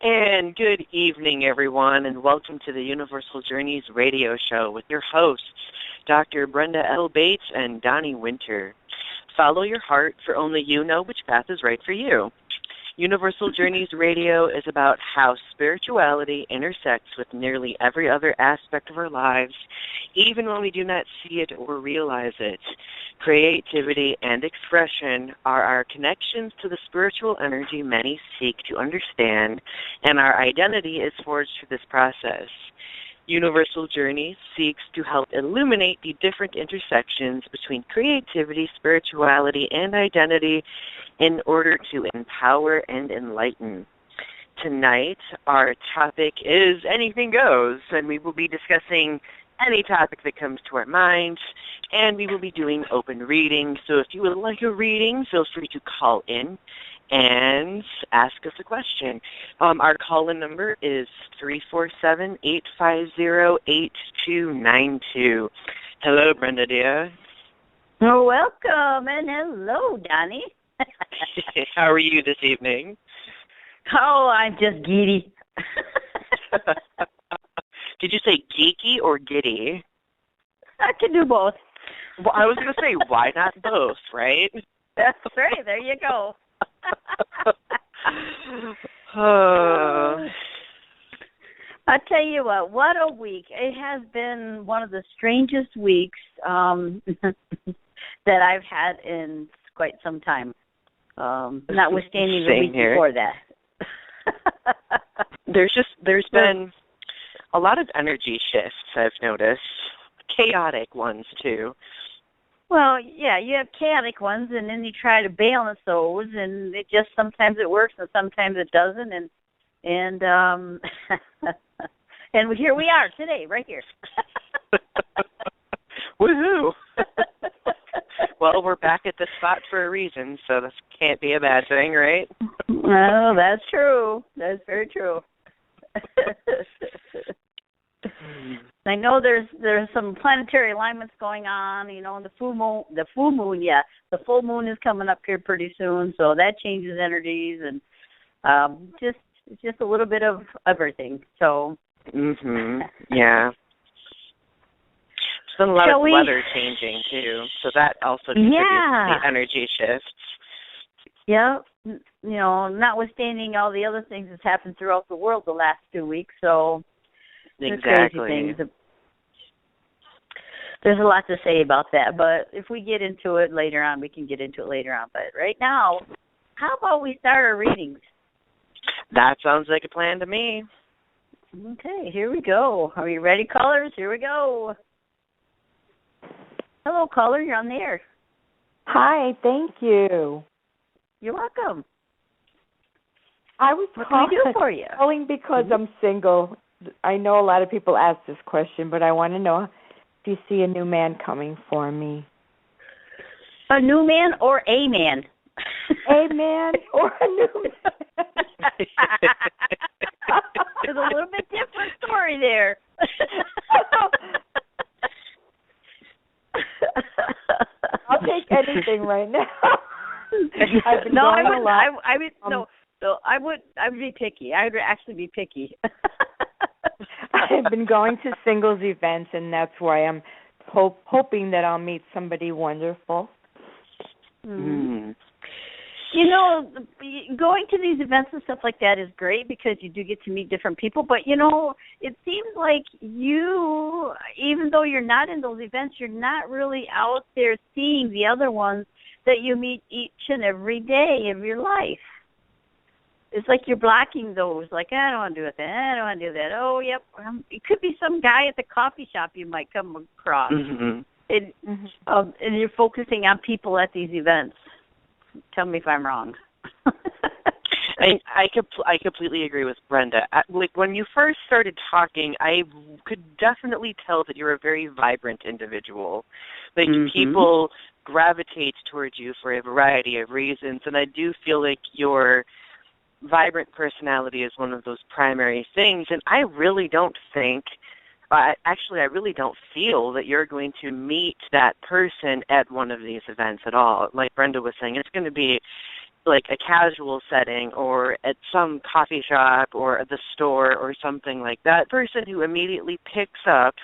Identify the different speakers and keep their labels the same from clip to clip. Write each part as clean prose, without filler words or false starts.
Speaker 1: And good evening, everyone, and welcome to the Universal Journeys radio show with your hosts, Dr. Brenda L. Bates and Donny Winter. Follow your heart, for only you know which path is right for you. Universal Journeys Radio is about how spirituality intersects with nearly every other aspect of our lives, even when we do not see it or realize it. Creativity and expression are our connections to the spiritual energy many seek to understand, and our identity is forged through this process. Universal Journeys seeks to help illuminate the different intersections between creativity, spirituality, and identity in order to empower and enlighten. Tonight, our topic is Anything Goes, and we will be discussing any topic that comes to our minds, and we will be doing open readings. So if you would like a reading, feel free to call in and ask us a question. Our call-in number is 347-850-8292. Hello, Brenda dear.
Speaker 2: Oh, welcome, and hello, Donny.
Speaker 1: How are you this evening?
Speaker 2: Oh, I'm just giddy.
Speaker 1: Did you say geeky or giddy?
Speaker 2: I can do both.
Speaker 1: Well, I was going to say, why not both, right?
Speaker 2: That's right. There you go. I tell you what a week. It has been one of the strangest weeks that I've had in quite some time, notwithstanding the week before that.
Speaker 1: There's been a lot of energy shifts, I've noticed. Chaotic ones, too.
Speaker 2: Well, yeah, you have chaotic ones, and then you try to balance those, and it just sometimes it works, and sometimes it doesn't, and and here we are today, right here.
Speaker 1: Woohoo! Well, we're back at this spot for a reason, so this can't be a bad thing, right?
Speaker 2: Well, that's true. That's very true. I know there's some planetary alignments going on, you know, and the full moon, the full moon is coming up here pretty soon, so that changes energies and just a little bit of everything. So.
Speaker 1: Yeah. There's been a lot of weather changing too, so that also contributes to the energy shifts.
Speaker 2: Yeah. You know, notwithstanding all the other things that's happened throughout the world the last 2 weeks, so.
Speaker 1: Exactly.
Speaker 2: There's a lot to say about that, but if we get into it later on, we can get into it later on. But right now, how about we start our readings?
Speaker 1: That sounds like a plan to me.
Speaker 2: Okay, here we go. Are you ready, callers? Here we go. Hello, caller. You're on the air.
Speaker 3: Hi, thank you.
Speaker 2: You're welcome.
Speaker 3: I was calling because I'm single. I know a lot of people ask this question, but I want to know if you see a new man coming for me.
Speaker 2: A new man or a man?
Speaker 3: A man or a new man?
Speaker 2: There's a little bit different story there.
Speaker 3: I'll take anything right now.
Speaker 2: I would be picky. I would actually be picky.
Speaker 3: I've been going to singles events, and that's why I'm hoping that I'll meet somebody wonderful.
Speaker 2: Mm. You know, going to these events and stuff like that is great because you do get to meet different people. But, you know, it seems like you, even though you're not in those events, you're not really out there seeing the other ones that you meet each and every day of your life. It's like you're blocking those. Like, I don't want to do that. I don't want to do that. Oh, yep. It could be some guy at the coffee shop you might come across. And you're focusing on people at these events. Tell me if I'm wrong.
Speaker 1: I completely agree with Brenda. Like, when you first started talking, I could definitely tell that you're a very vibrant individual. Like, people gravitate towards you for a variety of reasons, and I do feel like your vibrant personality is one of those primary things, and I really don't think, I really don't feel that you're going to meet that person at one of these events at all. Like Brenda was saying, it's going to be like a casual setting or at some coffee shop or at the store or something like that, person who immediately picks up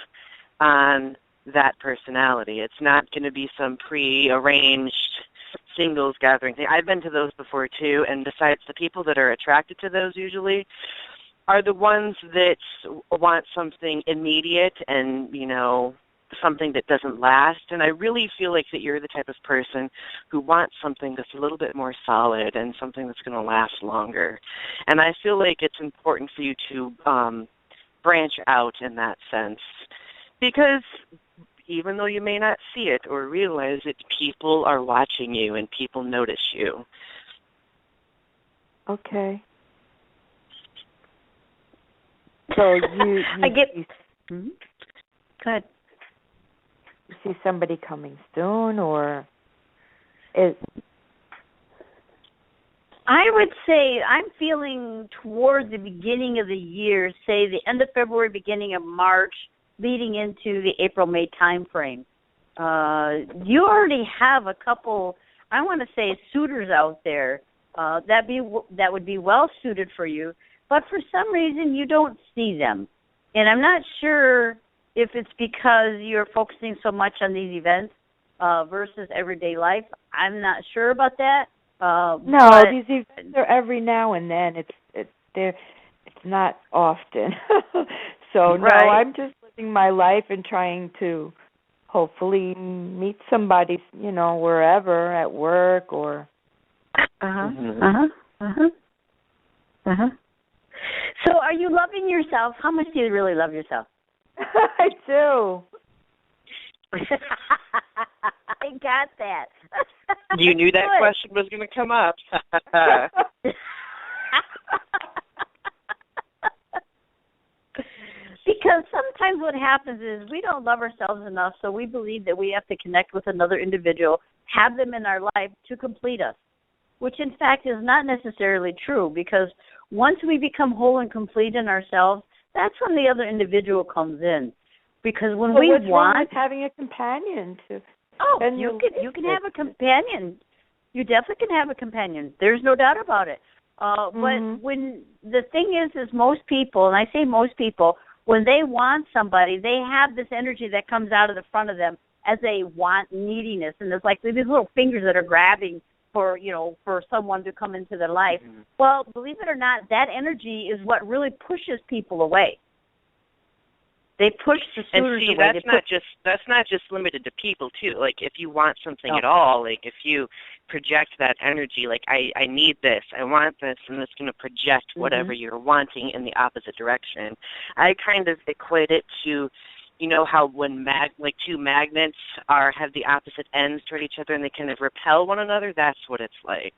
Speaker 1: on that personality. It's not going to be some pre-arranged singles gathering thing. I've been to those before too, and besides, the people that are attracted to those usually are the ones that want something immediate and, you know, something that doesn't last. And I really feel like that you're the type of person who wants something that's a little bit more solid and something that's going to last longer. And I feel like it's important for you to branch out in that sense, because even though you may not see it or realize it, people are watching you and people notice you.
Speaker 3: Okay. So you
Speaker 2: I get. Mm-hmm. Go ahead.
Speaker 3: You see somebody coming soon, or is?
Speaker 2: I would say I'm feeling toward the beginning of the year, say the end of February, beginning of March, leading into the April-May time frame. You already have a couple, I want to say, suitors out there that would be well suited for you, but for some reason you don't see them. And I'm not sure if it's because you're focusing so much on these events versus everyday life. I'm not sure about that.
Speaker 3: No, these events are every now and then. It's not often. So
Speaker 2: right.
Speaker 3: No, I'm just living my life and trying to hopefully meet somebody, you know, wherever, at work or.
Speaker 2: So are you loving yourself? How much do you really love yourself?
Speaker 3: I do.
Speaker 2: I got that.
Speaker 1: You knew that question was going to come up.
Speaker 2: Because sometimes what happens is we don't love ourselves enough, so we believe that we have to connect with another individual, have them in our life to complete us, which in fact is not necessarily true, because once we become whole and complete in ourselves, that's when the other individual comes in. Because when we
Speaker 3: what's wrong
Speaker 2: want
Speaker 3: with having a companion to
Speaker 2: you can have a companion. You definitely can have a companion. There's no doubt about it. But when the thing is most people, and I say most people, when they want somebody, they have this energy that comes out of the front of them as they want neediness, and there's like these little fingers that are grabbing for someone to come into their life. Well, believe it or not, that energy is what really pushes people away. They push the suitors away.
Speaker 1: And see, that's not just limited to people too. Like if you want something at all, like if you project that energy, like I need this, I want this, and it's going to project whatever you're wanting in the opposite direction. I kind of equate it to, you know, how when two magnets have the opposite ends toward each other and they kind of repel one another. That's what it's like.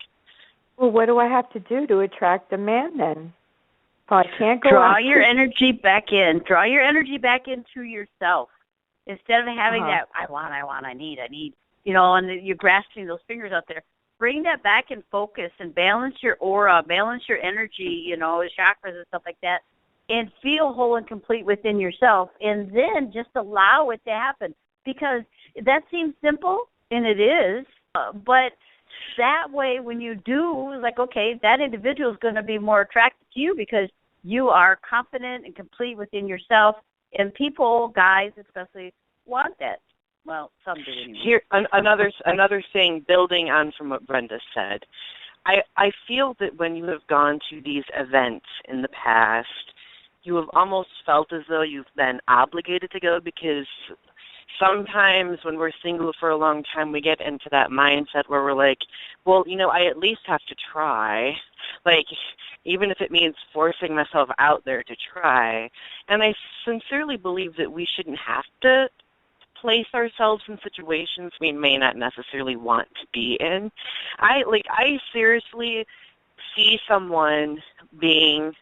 Speaker 3: Well, what do I have to do to attract a man then? So I can't go
Speaker 2: Draw your energy back in. Draw your energy back into yourself. Instead of having that, I want, I need, you know, and you're grasping those fingers out there. Bring that back in focus and balance your aura, balance your energy, you know, chakras and stuff like that, and feel whole and complete within yourself. And then just allow it to happen. Because that seems simple, and it is, but that way when you do, like, okay, that individual is going to be more attracted to you because you are confident and complete within yourself, and people, guys especially, want that. Well, some do anyway.
Speaker 1: Here, another thing, building on from what Brenda said, I feel that when you have gone to these events in the past, you have almost felt as though you've been obligated to go, because sometimes when we're single for a long time, we get into that mindset where we're like, well, you know, I at least have to try. Like, even if it means forcing myself out there to try. And I sincerely believe that we shouldn't have to place ourselves in situations we may not necessarily want to be in. I seriously see someone being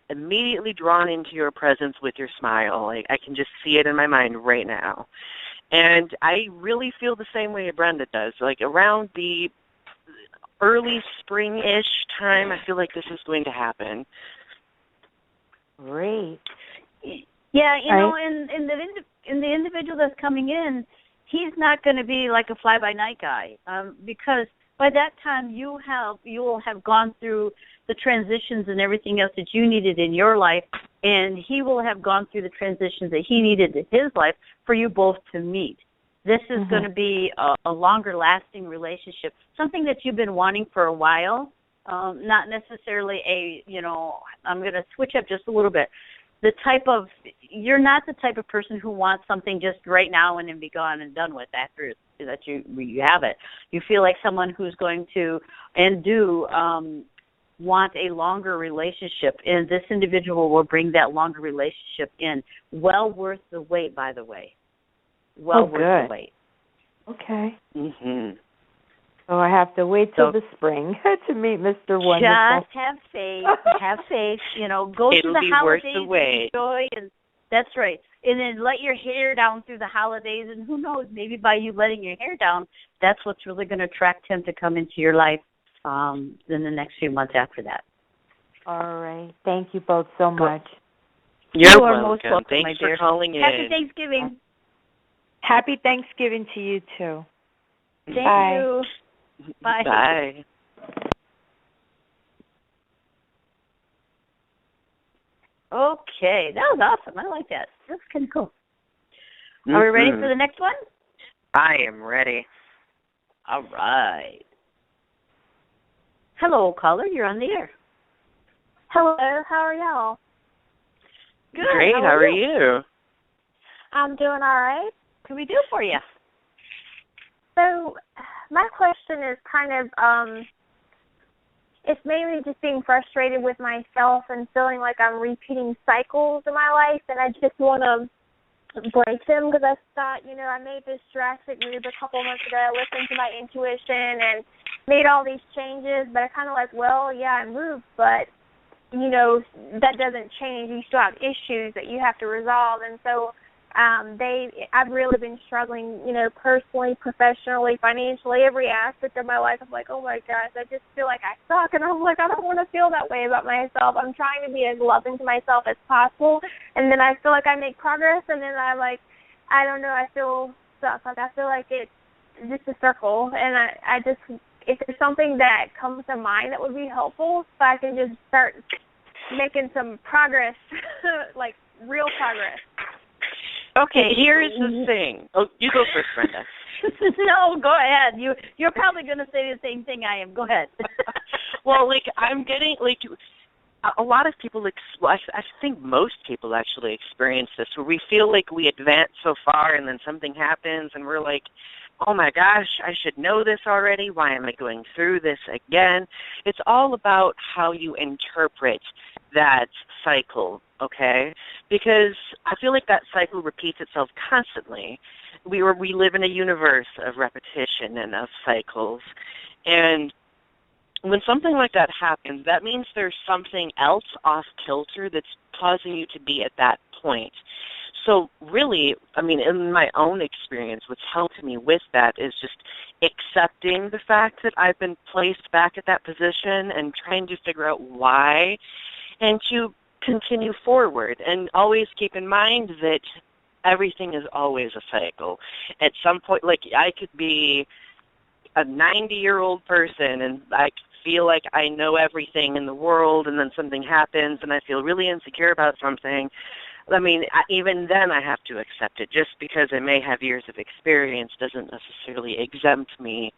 Speaker 1: immediately drawn into your presence with your smile. Like, I can just see it in my mind right now. And I really feel the same way Brenda does. Like, around the early spring-ish time, I feel like this is going to happen.
Speaker 3: Great.
Speaker 2: Yeah, you know, and the individual that's coming in, he's not going to be like a fly-by-night guy, because by that time you will have gone through the transitions and everything else that you needed in your life, and he will have gone through the transitions that he needed in his life for you both to meet. This is going to be a longer-lasting relationship, something that you've been wanting for a while, not necessarily I'm going to switch up just a little bit. You're not the type of person who wants something just right now and then be gone and done with after that you have it. You feel like someone who's going to and do want a longer relationship, and this individual will bring that longer relationship in. Well worth the wait, by the way. Well worth the wait.
Speaker 3: Okay.
Speaker 1: Mhm.
Speaker 3: So I have to wait till the spring to meet Mr. Wonderful.
Speaker 2: Just have faith. Have faith. Go through the holidays and enjoy. And that's right. And then let your hair down through the holidays. And who knows, maybe by you letting your hair down, that's what's really going to attract him to come into your life in the next few months after that.
Speaker 3: All right. Thank you both so much.
Speaker 1: You're
Speaker 2: welcome. Most welcome,
Speaker 1: Thanks
Speaker 2: my dear.
Speaker 1: for calling in.
Speaker 2: Happy Thanksgiving.
Speaker 3: Happy Thanksgiving to you, too.
Speaker 2: Thank
Speaker 3: Bye.
Speaker 2: you. Bye.
Speaker 1: Bye.
Speaker 2: Okay, that was awesome. I like that. That's kind of cool. Are we ready for the next one?
Speaker 1: I am ready.
Speaker 2: All right. Hello, caller. You're on the air.
Speaker 4: Hello. How are y'all?
Speaker 2: Good.
Speaker 1: Great. How are you?
Speaker 4: I'm doing all right.
Speaker 2: What can we do for you?
Speaker 4: So my question is kind of, it's mainly just being frustrated with myself and feeling like I'm repeating cycles in my life, and I just want to break them because I thought, I made this drastic move a couple months ago. I listened to my intuition and made all these changes, but I kind of I moved, but, that doesn't change. You still have issues that you have to resolve, and so I've really been struggling, personally, professionally, financially, every aspect of my life. I'm like, oh my gosh, I just feel like I suck, and I'm like, I don't want to feel that way about myself. I'm trying to be as loving to myself as possible, and then I feel like I make progress, and then I don't know, I feel stuck. Like I feel like it's just a circle, and I just, if there's something that comes to mind that would be helpful, so I can just start making some progress, like real progress.
Speaker 1: Okay, here's the thing. Oh, you go first, Brenda.
Speaker 2: No, go ahead. You're probably going to say the same thing I am. Go ahead.
Speaker 1: Well, I'm getting, a lot of people, I think most people actually experience this, where we feel like we advance so far and then something happens and we're like, oh my gosh, I should know this already. Why am I going through this again? It's all about how you interpret that cycle, okay? Because I feel like that cycle repeats itself constantly. We live in a universe of repetition and of cycles. And when something like that happens, that means there's something else off kilter that's causing you to be at that point. So really, in my own experience, what's helped me with that is just accepting the fact that I've been placed back at that position and trying to figure out why, and to continue forward. And always keep in mind that everything is always a cycle. At some point, I could be a 90-year-old person and I feel like I know everything in the world, and then something happens and I feel really insecure about something. Even then I have to accept it. Just because I may have years of experience doesn't necessarily exempt me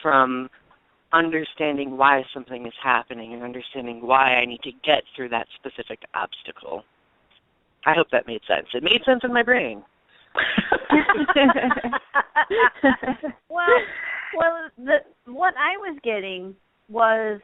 Speaker 1: from understanding why something is happening and understanding why I need to get through that specific obstacle. I hope that made sense. It made sense in my brain.
Speaker 2: What I was getting was,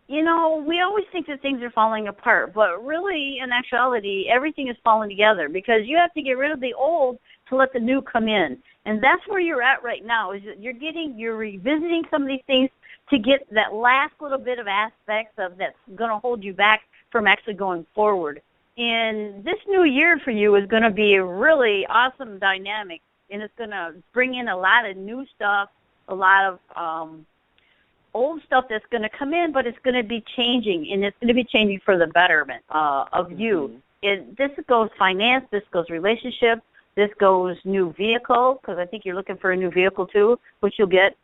Speaker 2: we always think that things are falling apart, but really, in actuality, everything is falling together because you have to get rid of the old to let the new come in. And that's where you're at right now, is that you're revisiting some of these things to get that last little bit of aspects of that's going to hold you back from actually going forward. And this new year for you is going to be a really awesome dynamic, and it's going to bring in a lot of new stuff, a lot of old stuff that's going to come in, but it's going to be changing, and it's going to be changing for the betterment of you. This goes finance, this goes relationship, This goes new vehicle, because I think you're looking for a new vehicle too, which you'll get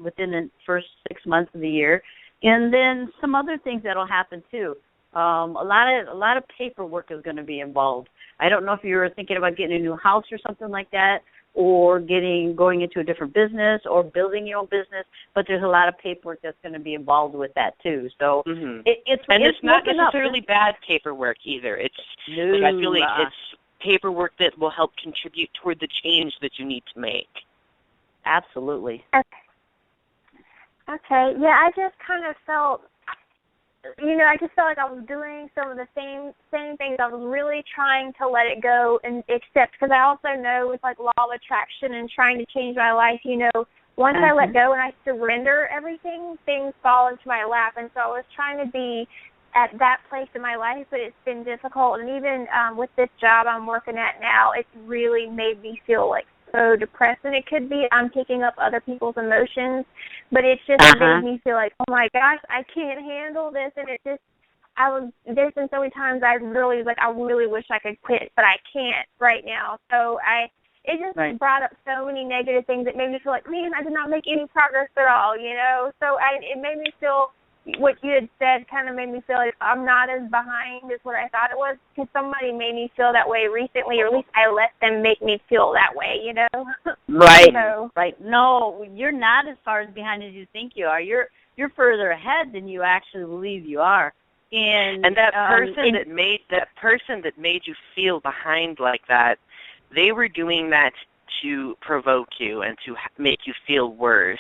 Speaker 2: within the first 6 months of the year. And then some other things that'll happen too. A lot of paperwork is going to be involved. I don't know if you were thinking about getting a new house or something like that, or going into a different business or building your own business, but there's a lot of paperwork that's going to be involved with that too. So it's
Speaker 1: not necessarily bad paperwork either. I feel like it's paperwork that will help contribute toward the change that you need to make.
Speaker 2: Absolutely.
Speaker 4: Okay. Yeah, I just kind of felt, I just felt like I was doing some of the same things. I was really trying to let it go and accept, because I also know with like law of attraction and trying to change my life, once I let go and I surrender everything, things fall into my lap. And so I was trying to be at that place in my life, but it's been difficult. And even with this job I'm working at now, it's really made me feel like so depressed. And it could be I'm picking up other people's emotions, but it's just made me feel like, oh my gosh, I can't handle this. And there's been so many times I really wish I could quit, but I can't right now. So it just brought up so many negative things that made me feel like, man, I did not make any progress at all, So it made me feel, what you had said kind of made me feel like I'm not as behind as what I thought it was, because somebody made me feel that way recently, or at least I let them make me feel that way,
Speaker 2: Right. Right. No, you're not as far as behind as you think you are. You're further ahead than you actually believe you are. And
Speaker 1: that person that made you feel behind like that, they were doing that to provoke you and to make you feel worse.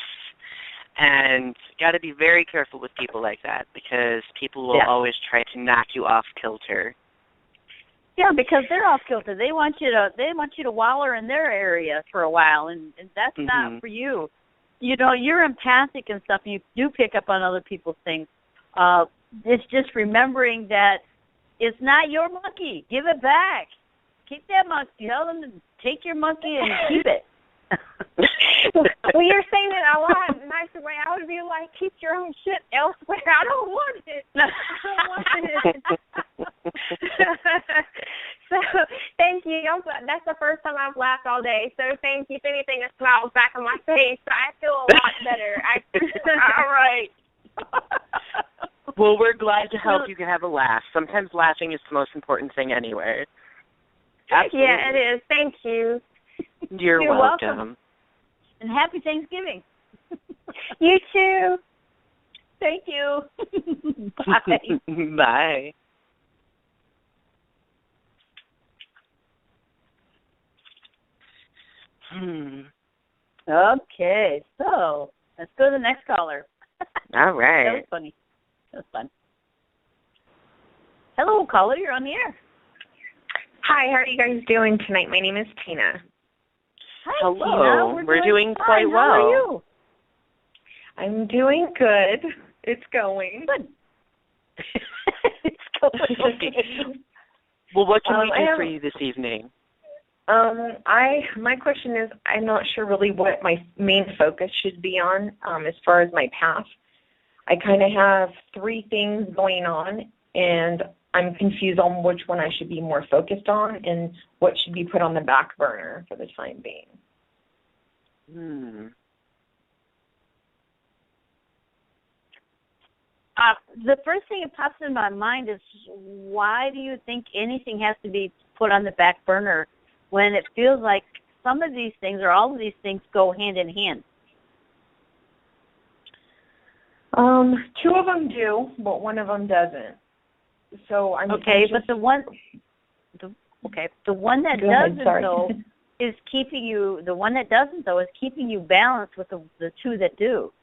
Speaker 1: And got to be very careful with people like that, because people will always try to knock you off kilter.
Speaker 2: Yeah, because they're off kilter. They want you to waller in their area for a while, and that's not for you. You're empathic and stuff. You do pick up on other people's things. It's just remembering that it's not your monkey. Give it back. Keep that monkey. Tell them to take your monkey and keep it.
Speaker 4: Well, you're saying it a lot nicer way. I would be like, keep your own shit elsewhere. I don't want it. So, thank you. That's the first time I've laughed all day. So, thank you. If anything, a smile's back on my face. So I feel a lot better.
Speaker 2: All right.
Speaker 1: Well, we're glad to help you have a laugh. Sometimes laughing is the most important thing anyway.
Speaker 2: Absolutely.
Speaker 4: Yeah, it is. Thank you.
Speaker 1: You're welcome.
Speaker 2: And happy Thanksgiving.
Speaker 4: You too.
Speaker 2: Thank you. Bye.
Speaker 1: Bye.
Speaker 2: Okay, so let's go to the next caller.
Speaker 1: All right.
Speaker 2: That was funny. That was fun. Hello, caller. You're on the air.
Speaker 5: Hi, how are you guys doing tonight? My name is Tina.
Speaker 2: Hi,
Speaker 1: hello.
Speaker 2: Tina.
Speaker 1: We're doing quite well.
Speaker 2: How are you?
Speaker 5: I'm doing good. It's going.
Speaker 2: Good. It's going.
Speaker 1: Well, what can we do for you this evening?
Speaker 5: My question is, I'm not sure really what my main focus should be on as far as my path. I kind of have 3 things going on, and I'm confused on which one I should be more focused on and what should be put on the back burner for the time being.
Speaker 2: The first thing that pops in my mind is, why do you think anything has to be put on the back burner when it feels like some of these things or all of these things go hand in hand?
Speaker 5: 2 of them do, but 1 of them doesn't. So I'm
Speaker 2: but the one that doesn't though is keeping you. The one that doesn't though is keeping you balanced with the 2 that do.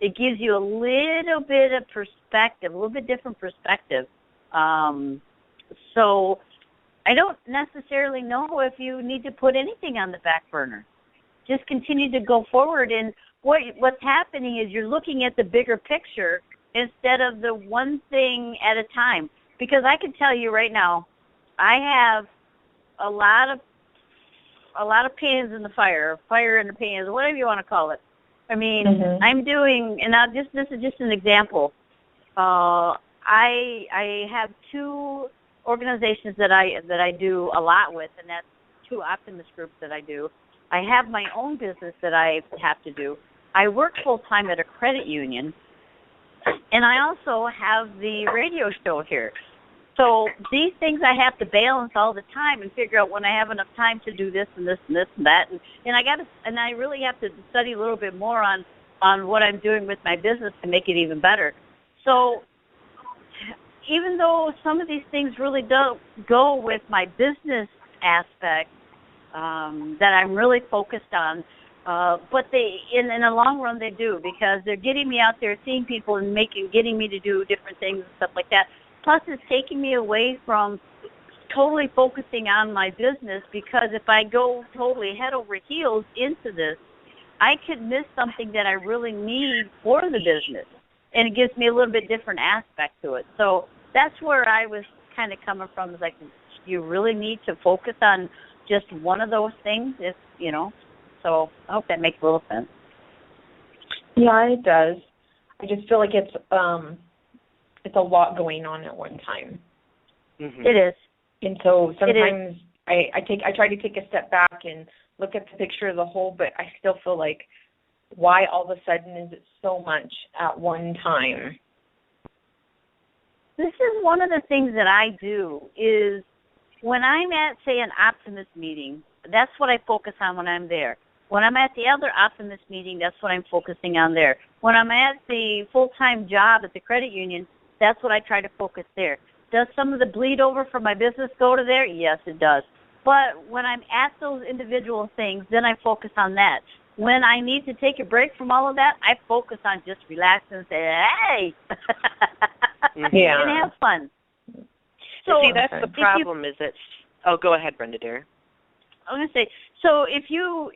Speaker 2: It gives you a little bit of perspective, a little bit different perspective. So I don't necessarily know if you need to put anything on the back burner. Just continue to go forward, and what's happening is you're looking at the bigger picture instead of the one thing at a time. Because I can tell you right now, I have a lot of pans in the fire in the pans, whatever you want to call it. I mean, I'm doing, and this is just an example. I have 2 organizations that I do a lot with, and that's 2 optimist groups that I do. I have my own business that I have to do. I work full-time at a credit union, and I also have the radio show here. So these things I have to balance all the time and figure out when I have enough time to do this and this and this and that. And I really have to study a little bit more on what I'm doing with my business to make it even better. So even though some of these things really don't go with my business aspect that I'm really focused on, but they, in the long run, they do, because they're getting me out there, seeing people, and getting me to do different things and stuff like that. Plus, it's taking me away from totally focusing on my business, because if I go totally head over heels into this, I could miss something that I really need for the business, and it gives me a little bit different aspect to it. So that's where I was kind of coming from. Is like, you really need to focus on just one of those things, if you know. So I hope that makes a little sense.
Speaker 5: Yeah, it does. I just feel like it's a lot going on at one time.
Speaker 2: Mm-hmm. It is.
Speaker 5: And so sometimes I try to take a step back and look at the picture as a whole, but I still feel like, why all of a sudden is it so much at one time?
Speaker 2: This is one of the things that I do, is when I'm at, say, an optimist meeting, that's what I focus on when I'm there. When I'm at the other optimist meeting, that's what I'm focusing on there. When I'm at the full-time job at the credit union, that's what I try to focus there. Does some of the bleed over from my business go to there? Yes, it does. But when I'm at those individual things, then I focus on that. When I need to take a break from all of that, I focus on just relaxing and say, hey,
Speaker 1: yeah,
Speaker 2: and have fun.
Speaker 1: So see, that's the problem. Go ahead, Brenda dear.
Speaker 2: I'm going to say, so if you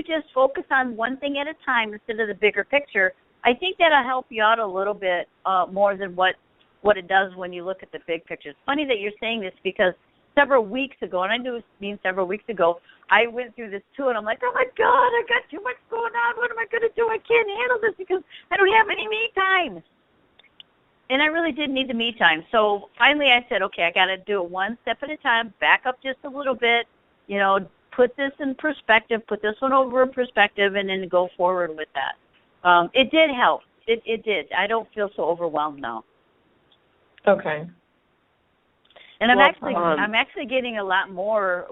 Speaker 2: just focus on one thing at a time instead of the bigger picture, I think that'll help you out a little bit more than what it does when you look at the big picture. It's funny that you're saying this, because several weeks ago, and I knew it means several weeks ago, I went through this too, and I'm like, oh my God, I got too much going on. What am I going to do? I can't handle this because I don't have any me time. And I really did need the me time. So finally I said, okay, I got to do it one step at a time, back up just a little bit, put this in perspective, put this one over in perspective, and then go forward with that. It did help. It did. I don't feel so overwhelmed now.
Speaker 5: Okay.
Speaker 2: And I'm actually getting a lot more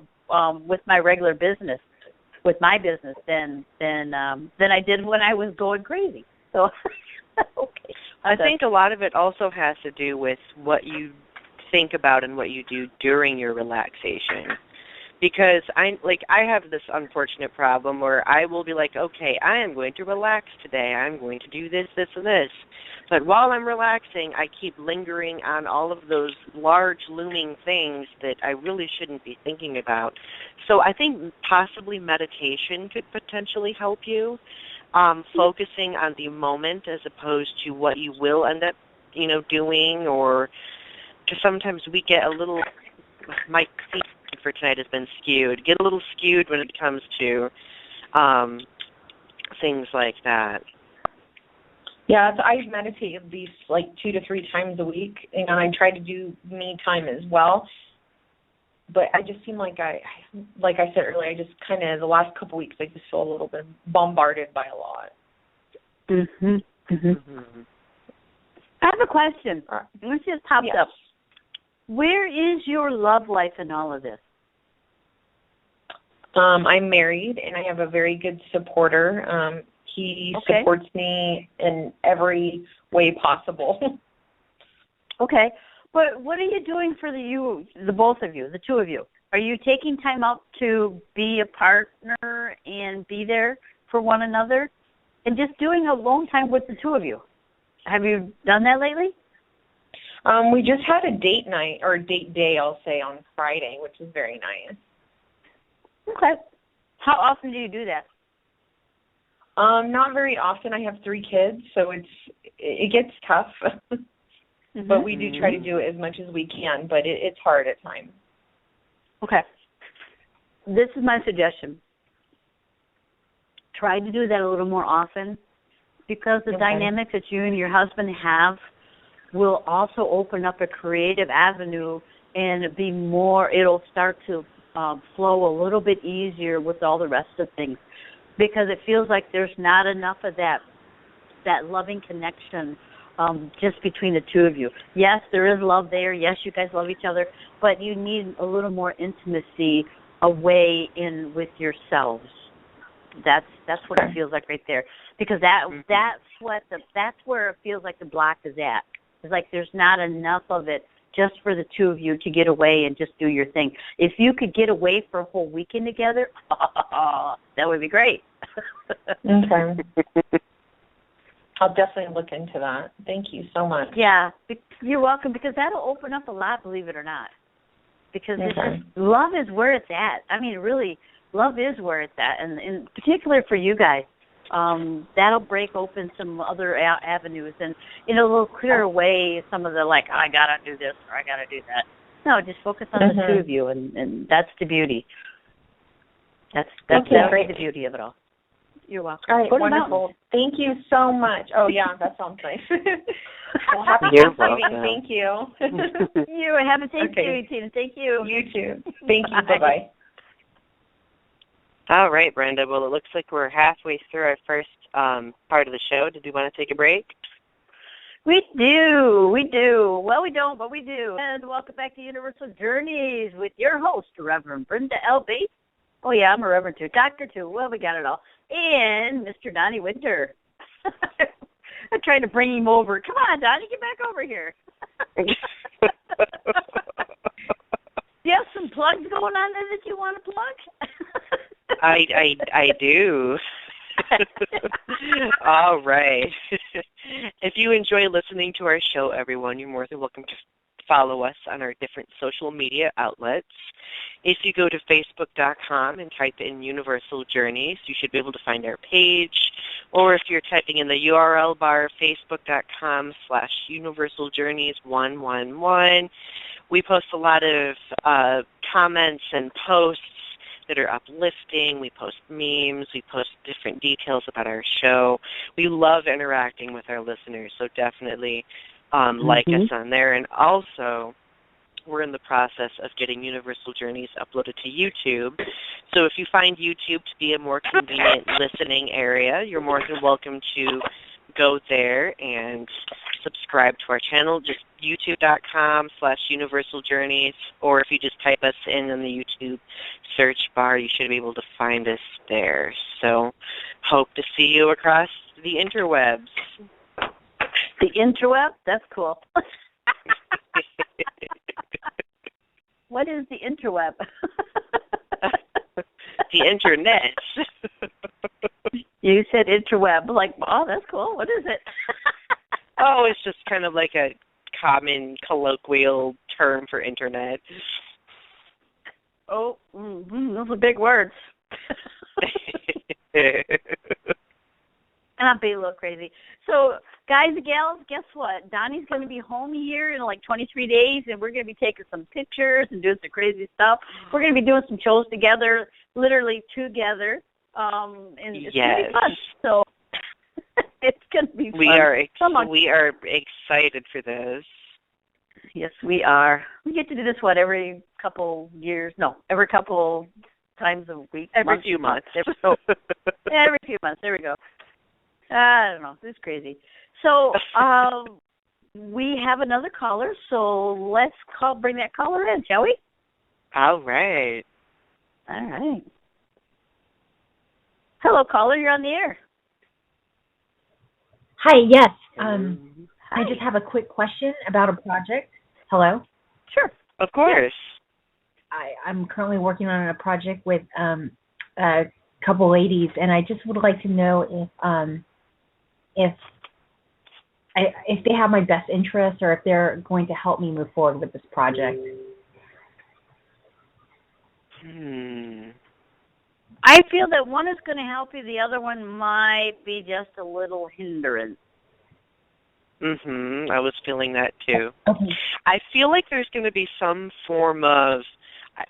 Speaker 2: with my regular business, with my business, than I did when I was going crazy. So, okay.
Speaker 1: I think a lot of it also has to do with what you think about and what you do during your relaxation. Because I have this unfortunate problem where I will be like, okay, I am going to relax today. I'm going to do this, this, and this. But while I'm relaxing, I keep lingering on all of those large looming things that I really shouldn't be thinking about. So I think possibly meditation could potentially help you, focusing on the moment as opposed to what you will end up, doing, or because sometimes we get a little, my theme for tonight has been skewed, get a little skewed when it comes to things like that.
Speaker 5: Yeah, I meditate at least 2 to 3 times a week, and I try to do me time as well. But I just seem like I said earlier, I just kind of, the last couple of weeks, I just feel a little bit bombarded by a lot.
Speaker 2: Mm-hmm. Mm-hmm. I have a question. It just popped up. Where is your love life in all of this?
Speaker 5: I'm married, and I have a very good supporter. He supports me in every way possible.
Speaker 2: Okay. But what are you doing for the both of you, the two of you? Are you taking time out to be a partner and be there for one another? And just doing alone time with the two of you? Have you done that lately?
Speaker 5: We just had a date night, or date day, I'll say, on Friday, which is very nice.
Speaker 2: Okay. How often do you do that?
Speaker 5: Not very often. I have 3 kids, so it gets tough. Mm-hmm. But we do try to do it as much as we can, but it's hard at times.
Speaker 2: Okay. This is my suggestion. Try to do that a little more often, because the dynamics that you and your husband have will also open up a creative avenue and it'll start to flow a little bit easier with all the rest of things, because it feels like there's not enough of that loving connection just between the two of you. Yes, there is love there. Yes, you guys love each other, but you need a little more intimacy away in with yourselves. That's what it feels like right there, because that's where it feels like the block is at. It's like there's not enough of it just for the two of you to get away and just do your thing. If you could get away for a whole weekend together, that would be great.
Speaker 5: Okay. I'll definitely look into that. Thank you so much.
Speaker 2: Yeah, you're welcome, because that'll open up a lot, believe it or not. Because it's just, love is where it's at. I mean, really, love is where it's at. And in particular for you guys, that'll break open some other avenues and in a little clearer way some of the, like, I got to do this or I got to do that. No, just focus on the two of you, and that's the beauty. That's the beauty of it all. You're welcome.
Speaker 5: All right, wonderful. Thank you so much. Oh, yeah, that sounds nice. Well, happy Thanksgiving. Thank you.
Speaker 2: You have a Thanksgiving, Tina. Thank you.
Speaker 5: You too. Thank you. Bye-bye.
Speaker 1: All right, Brenda. Well, it looks like we're halfway through our first part of the show. Did you want to take a break?
Speaker 2: We do. Well, we don't, but we do. And welcome back to Universal Journeys with your host, Reverend Brenda L. Bates. Oh, yeah, I'm a Reverend too. Doctor too. Well, we got it all. And Mr. Donny Winter. I'm trying to bring him over. Come on, Donny, get back over here. Do you have some plugs going on there that you want to plug?
Speaker 1: I do. All right. If you enjoy listening to our show, everyone, you're more than welcome to follow us on our different social media outlets. If you go to Facebook.com and type in Universal Journeys, you should be able to find our page. Or if you're typing in the URL bar, Facebook.com/Universal Journeys 111. We post a lot of comments and posts that are uplifting. We post memes. We post different details about our show. We love interacting with our listeners, so definitely like us on there. And also, we're in the process of getting Universal Journeys uploaded to YouTube. So if you find YouTube to be a more convenient listening area, you're more than welcome to go there and subscribe to our channel. Just youtube.com/Universal Journeys, or if you just type us in the YouTube search bar, you should be able to find us there. So hope to see you across the interwebs.
Speaker 2: The interweb? That's cool. What is the interweb?
Speaker 1: The internet.
Speaker 2: You said interweb. Like, oh, that's cool. What is it?
Speaker 1: Oh, it's just kind of like a common colloquial term for internet.
Speaker 2: Oh, those are big words. And I'm being a little crazy. So, guys and gals, guess what? Donnie's going to be home here in like 23 days, and we're going to be taking some pictures and doing some crazy stuff. We're going to be doing some shows together, literally together. And it's going to be fun. So, it's going to be fun.
Speaker 1: We are excited for this.
Speaker 2: Yes, we are. We get to do this, every couple years? No, every couple times a week.
Speaker 1: Every few months.
Speaker 2: Every few months. There we go. I don't know. It's crazy. So we have another caller, so let's bring that caller in, shall we?
Speaker 1: All right.
Speaker 2: All right. Hello, caller. You're on the air.
Speaker 6: Hi, yes.
Speaker 2: Hi.
Speaker 6: I just have a quick question about a project. Hello?
Speaker 2: Sure.
Speaker 1: Of course.
Speaker 6: I'm currently working on a project with a couple ladies, and I just would like to know if they have my best interest or if they're going to help me move forward with this project.
Speaker 2: I feel that one is going to help you. The other one might be just a little hindrance.
Speaker 1: I was feeling that too.
Speaker 6: Okay.
Speaker 1: I feel like there's going to be some form of,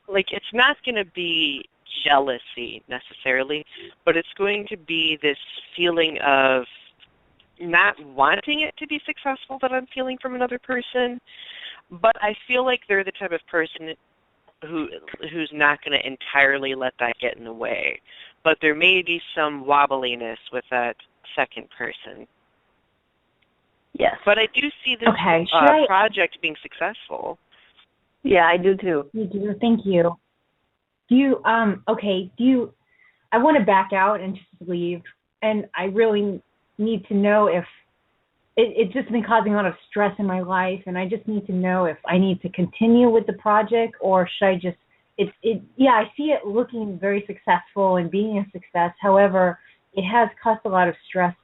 Speaker 1: like, it's not going to be jealousy necessarily, but it's going to be this feeling of not wanting it to be successful that I'm feeling from another person. But I feel like they're the type of person who's not going to entirely let that get in the way. But there may be some wobbliness with that second person.
Speaker 2: Yes.
Speaker 1: But I do see this project being successful.
Speaker 2: Yeah, I do too.
Speaker 6: You do. Thank you. I want to back out and just leave, and I really need to know if it's just been causing a lot of stress in my life, and I just need to know if I need to continue with the project, or should I just, I see it looking very successful and being a success. However, it has caused a lot of stress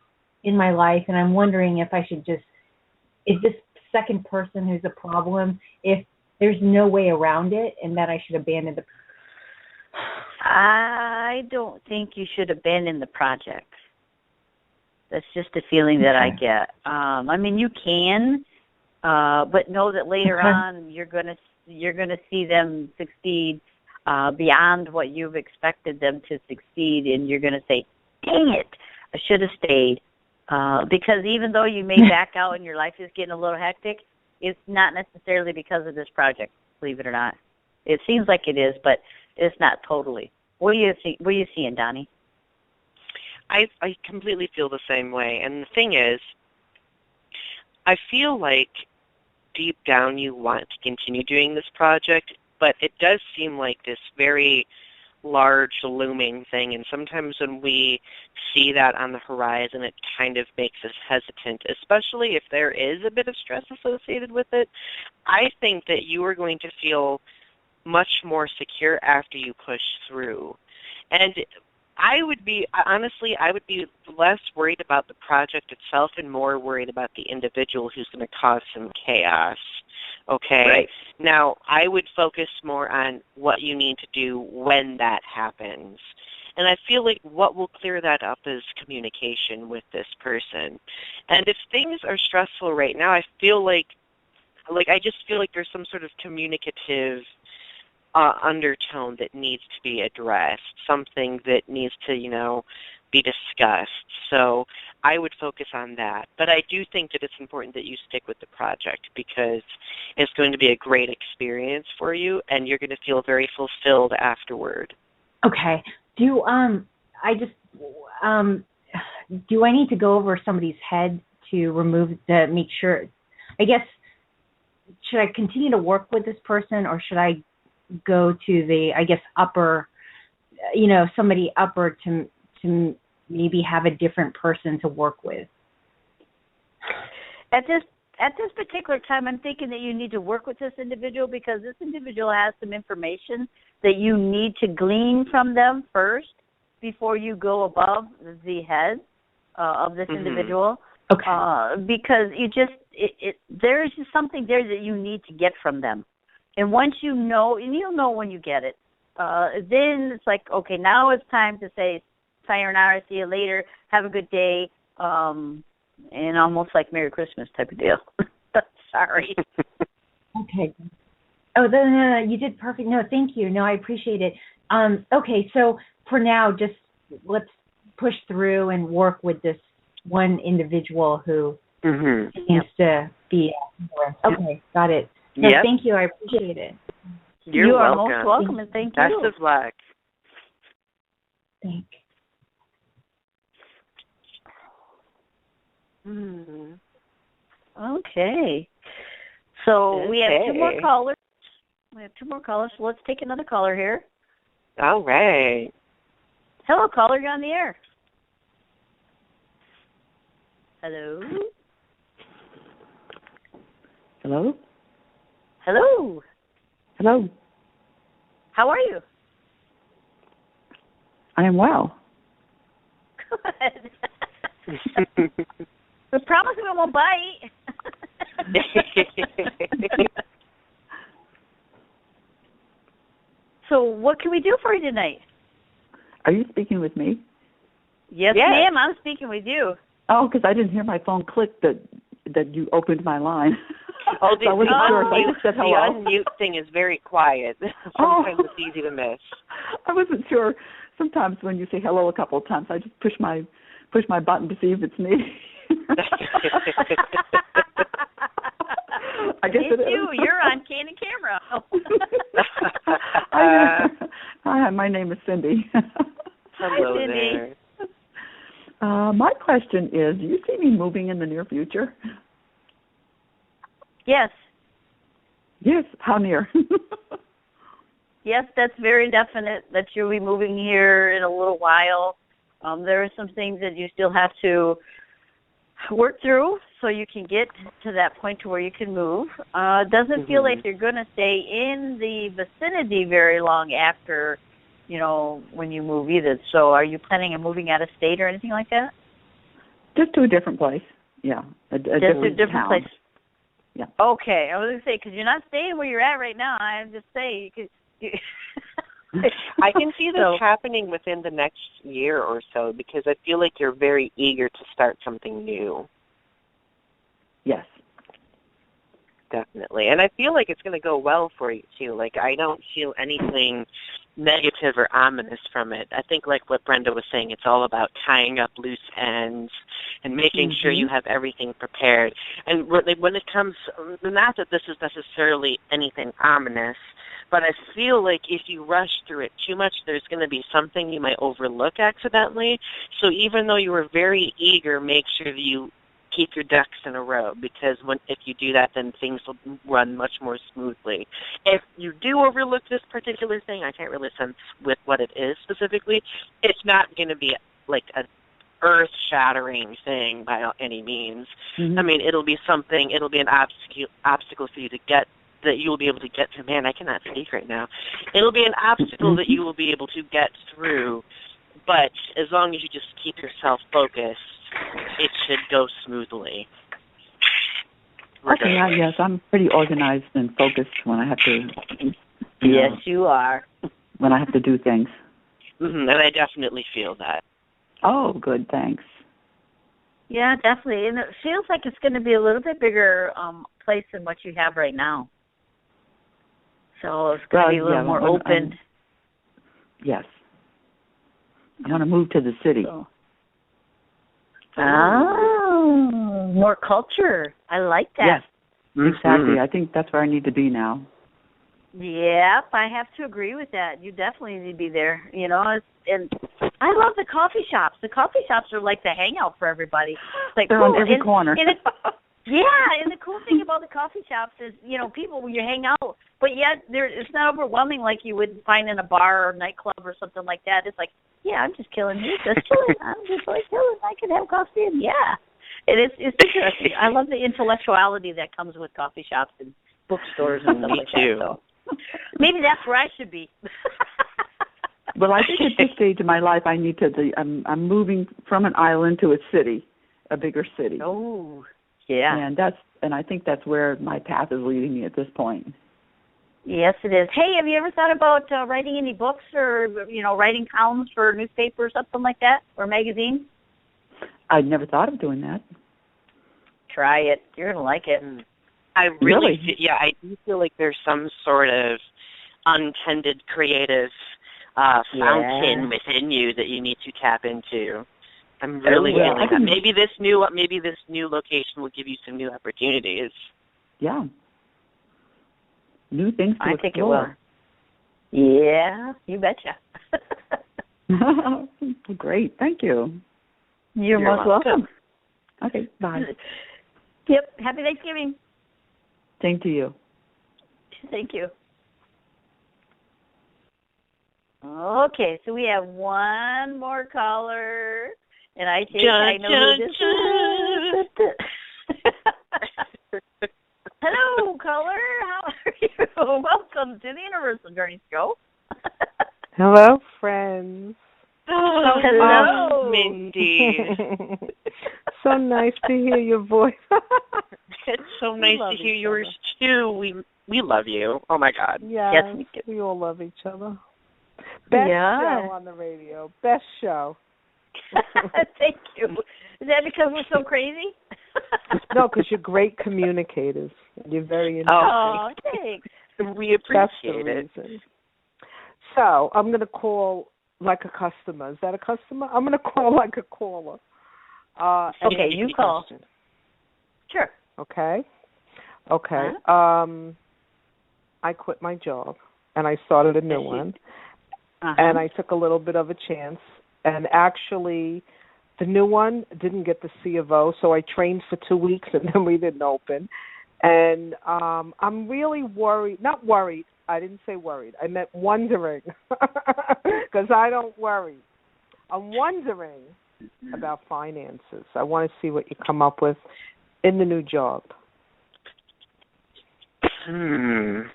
Speaker 6: in my life, and I'm wondering if I should just, if this second person who's a problem, if there's no way around it, and that I should abandon the.
Speaker 2: I don't think you should abandon the project. That's just a feeling that I get. I mean, you can, but know that later on you're gonna see them succeed beyond what you've expected them to succeed, and you're gonna say, "Dang it, I should have stayed." Because even though you may back out and your life is getting a little hectic, it's not necessarily because of this project. Believe it or not, it seems like it is, but it's not totally. What do you see? What are you seeing, Donnie?
Speaker 1: I completely feel the same way. And the thing is, I feel like deep down you want to continue doing this project, but it does seem like this very large looming thing. And sometimes when we see that on the horizon, it kind of makes us hesitant, especially if there is a bit of stress associated with it. I think that you are going to feel much more secure after you push through. And I would be less worried about the project itself and more worried about the individual who's going to cause some chaos. Okay?
Speaker 2: Right.
Speaker 1: Now, I would focus more on what you need to do when that happens. And I feel like what will clear that up is communication with this person. And if things are stressful right now, I feel like I just feel like there's some sort of communicative undertone that needs to be addressed, something that needs to, be discussed. So I would focus on that. But I do think that it's important that you stick with the project because it's going to be a great experience for you, and you're going to feel very fulfilled afterward.
Speaker 6: Okay. Do I need to go over somebody's head to make sure? I guess, should I continue to work with this person, or should I go to the, I guess, upper, somebody upper to maybe have a different person to work with?
Speaker 2: At this particular time, I'm thinking that you need to work with this individual because this individual has some information that you need to glean from them first before you go above the head of this individual.
Speaker 6: Okay.
Speaker 2: Because there's just something there that you need to get from them. And once you know, and you'll know when you get it, then it's like, okay, now it's time to say sayonara, see you later, have a good day, and almost like Merry Christmas type of deal. Sorry.
Speaker 6: Okay. Oh, no, you did perfect. No, thank you. No, I appreciate it. Okay, so for now, just let's push through and work with this one individual who seems to be. Okay, got it. No, thank you. I appreciate it.
Speaker 1: You
Speaker 2: are most welcome, and thank you.
Speaker 1: Best of luck.
Speaker 6: Thank
Speaker 2: you. Okay. So we have two more callers. So let's take another caller here.
Speaker 1: All right.
Speaker 2: Hello, caller. You're on the air. Hello?
Speaker 7: Hello?
Speaker 2: Hello.
Speaker 7: Hello.
Speaker 2: How are you?
Speaker 7: I am well.
Speaker 2: Good. We promise we won't bite. So what can we do for you tonight?
Speaker 7: Are you speaking with me?
Speaker 2: Yes, ma'am. I'm speaking with you.
Speaker 7: Oh, because I didn't hear my phone click that you opened my line.
Speaker 1: Oh,
Speaker 7: so I wasn't sure. So I just said hello.
Speaker 1: The unmute thing is very quiet. Sometimes it's easy to miss.
Speaker 7: I wasn't sure. Sometimes when you say hello a couple of times, I just push my button to see if it's me. I guess
Speaker 2: it's you. You're on candid camera.
Speaker 7: my name is Cindy.
Speaker 1: Hello
Speaker 2: Hi, Cindy.
Speaker 1: there.
Speaker 7: My question is, do you see me moving in the near future?
Speaker 2: Yes.
Speaker 7: Yes. How near?
Speaker 2: Yes, that's very definite that you'll be moving here in a little while. There are some things that you still have to work through so you can get to that point to where you can move. It doesn't feel like you're going to stay in the vicinity very long after, when you move either. So are you planning on moving out of state or anything like that?
Speaker 7: Just to a different place. Yeah.
Speaker 2: Just a different
Speaker 7: town.
Speaker 2: place.
Speaker 7: Yeah.
Speaker 2: Okay. I was going to say, because you're not staying where you're at right now. I'm just saying.
Speaker 1: I can see this happening within the next year or so because I feel like you're very eager to start something new.
Speaker 7: Yes.
Speaker 1: Definitely. And I feel like it's going to go well for you, too. Like, I don't feel anything negative or ominous from it. I think, like what Brenda was saying, it's all about tying up loose ends and making sure you have everything prepared. And when it comes, not that this is necessarily anything ominous, but I feel like if you rush through it too much, there's going to be something you might overlook accidentally. So even though you were very eager, make sure that you keep your ducks in a row, because if you do that, then things will run much more smoothly. If you do overlook this particular thing, I can't really sense with what it is specifically, it's not going to be like an earth-shattering thing by any means. I mean, it'll be an obstacle for you to get, that you will be able to get through. Man, I cannot speak right now. It'll be an obstacle that you will be able to get through, but as long as you just keep yourself focused, it should go smoothly.
Speaker 7: Okay, yes, I'm pretty organized and focused when I have to.
Speaker 2: Yes, you are.
Speaker 7: When I have to do things.
Speaker 1: And I definitely feel that.
Speaker 7: Oh, good, thanks.
Speaker 2: Yeah, definitely. And it feels like it's going to be a little bit bigger place than what you have right now. So it's going to be a little more open.
Speaker 7: Yes. I want to move to the city.
Speaker 2: Oh, more culture. I like that.
Speaker 7: Yes, exactly. I think that's where I need to be now.
Speaker 2: Yep, I have to agree with that. You definitely need to be there. And I love the coffee shops. The coffee shops are like the hangout for everybody. It's like,
Speaker 7: they're
Speaker 2: cool.
Speaker 7: on every corner.
Speaker 2: And the cool thing about the coffee shops is, people, when you hang out, but yet it's not overwhelming like you would find in a bar or nightclub or something like that. It's like, yeah, I'm just killing you. Just chilling. I'm just like chilling. I can have coffee. And it's interesting. I love the intellectuality that comes with coffee shops and bookstores and stuff like that. So maybe that's where I should be.
Speaker 7: Well, I think at this stage of my life, I need to. I'm moving from an island to a city, a bigger city.
Speaker 2: Oh, yeah.
Speaker 7: And I think that's where my path is leading me at this point.
Speaker 2: Yes, it is. Hey, have you ever thought about writing any books or, writing columns for a newspaper or something like that, or magazine?
Speaker 7: I'd never thought of doing that.
Speaker 2: Try it. You're going to like it.
Speaker 1: I really I do feel like there's some sort of untended creative fountain within you that you need to tap into. I'm really feeling that. Maybe this new location will give you some new opportunities.
Speaker 7: Yeah. New things to explore.
Speaker 2: I think it will. Yeah, you betcha.
Speaker 7: Great, thank you.
Speaker 2: You're most welcome.
Speaker 7: Okay, bye.
Speaker 2: Yep, happy Thanksgiving.
Speaker 7: Same to you.
Speaker 2: Thank you. Okay, so we have one more caller, and I think I know who this is. Hello, caller. How are you? Welcome to the Universal Journey Show.
Speaker 8: Hello, friends.
Speaker 1: Oh, hello, Mindy.
Speaker 8: So nice to hear your voice.
Speaker 1: It's so nice to hear yours too. We love you. Oh my God.
Speaker 8: Yes, we all love each other. Best show on the radio. Best show.
Speaker 2: Thank you. Is that because we're so crazy?
Speaker 8: No, because you're great communicators. You're very interesting.
Speaker 2: Oh, thanks.
Speaker 1: We appreciate it.
Speaker 8: So I'm going to call like a customer. Is that a customer? I'm going to call like a caller.
Speaker 2: Okay, you call. Sure.
Speaker 8: Okay. I quit my job and I started a new one. and I took a little bit of a chance. And actually, the new one didn't get the C of O, so I trained for 2 weeks, and then we didn't open. And I'm really worried. Not worried. I didn't say worried. I meant wondering, because I don't worry. I'm wondering about finances. I want to see what you come up with in the new job. Now,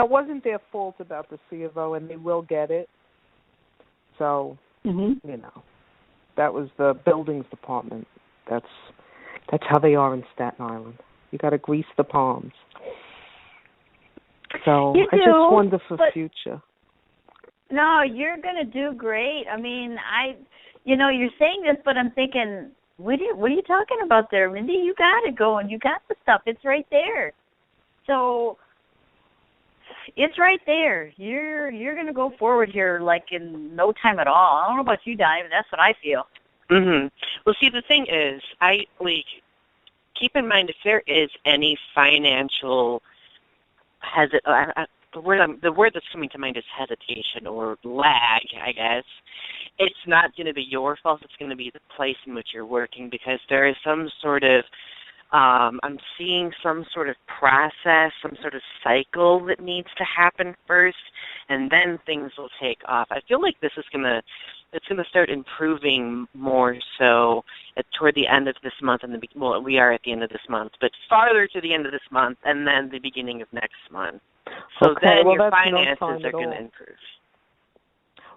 Speaker 8: it wasn't their fault about the C of O, and they will get it. So, you know, that was the buildings department. That's how they are in Staten Island. You got to grease the palms. So I just wonder for future.
Speaker 2: No, you're going to do great. I mean, you're saying this, but I'm thinking, what are you talking about there, Mindy? You got it going. You got the stuff. It's right there. So it's right there. You're going to go forward here like in no time at all. I don't know about you, Donnie, but that's what I feel.
Speaker 1: Well, see, the thing is, keep in mind if there is any financial the word that's coming to mind is hesitation or lag, I guess. It's not going to be your fault. It's going to be the place in which you're working, because there is some sort of I'm seeing some sort of process, some sort of cycle that needs to happen first, and then things will take off. I feel like this is it's going to start improving more so toward the end of this month, we are at the end of this month, but farther to the end of this month, and then the beginning of next month. So then your finances are going to improve.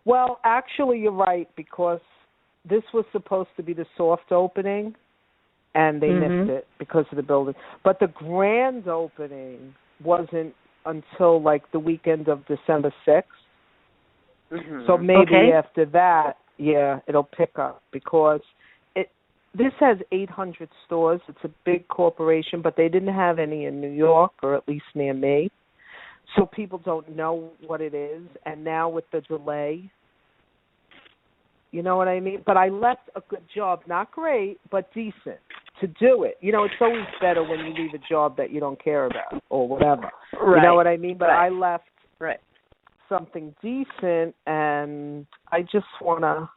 Speaker 8: Well, actually, you're right, because this was supposed to be the soft opening, and they missed it because of the building. But the grand opening wasn't until like the weekend of December 6th. So maybe after that, it'll pick up, because this has 800 stores. It's a big corporation, but they didn't have any in New York, or at least near me. So people don't know what it is. And now with the delay, you know what I mean? But I left a good job, not great, but decent, to do it. You know, it's always better when you leave a job that you don't care about or whatever. Right. You know what I mean? But I left something decent, and I just want to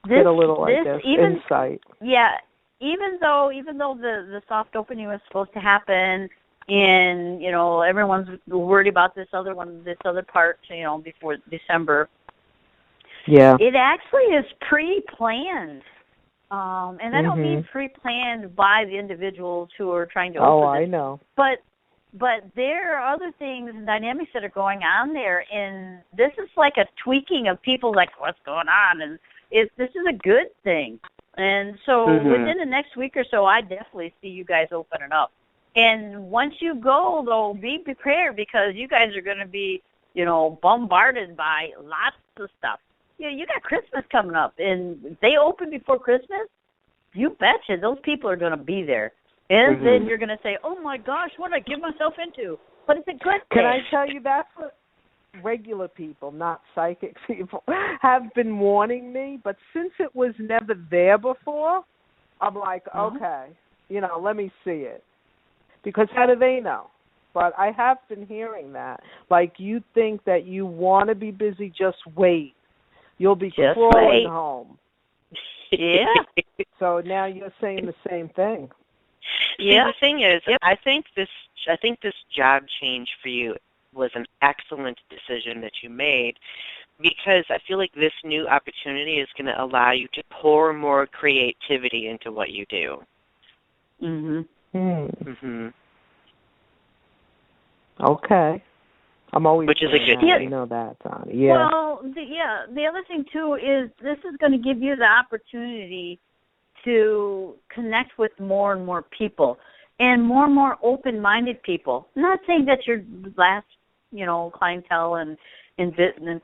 Speaker 8: get a little, insight.
Speaker 2: Yeah, even though the soft opening was supposed to happen, and everyone's worried about this other part, before December. Yeah, it actually is pre-planned, and I don't mean pre-planned by the individuals who are trying to open this.
Speaker 8: I know.
Speaker 2: But there are other things and dynamics that are going on there, and this is like a tweaking of people like, what's going on, and this is a good thing. And so within the next week or so, I definitely see you guys opening up. And once you go, though, be prepared, because you guys are going to be, bombarded by lots of stuff. You got Christmas coming up, and if they open before Christmas, you betcha those people are going to be there. And then you're going to say, oh, my gosh, what did I get myself into? But it's a good thing.
Speaker 8: Can I tell you, that's what regular people, not psychic people, have been warning me. But since it was never there before, I'm like, okay, let me see it. Because how do they know? But I have been hearing that. Like, you think that you want to be busy, just wait. You'll be crawling home.
Speaker 2: Yeah.
Speaker 8: So now you're saying the same thing.
Speaker 1: See, the thing is, I think this job change for you was an excellent decision that you made, because I feel like this new opportunity is going to allow you to pour more creativity into what you do.
Speaker 8: Okay. I'm always
Speaker 1: which is a good thing.
Speaker 8: You know that, Donnie. Yeah.
Speaker 2: Well, the other thing too is this is going to give you the opportunity to connect with more and more people, and more open-minded people. I'm not saying that your last, clientele and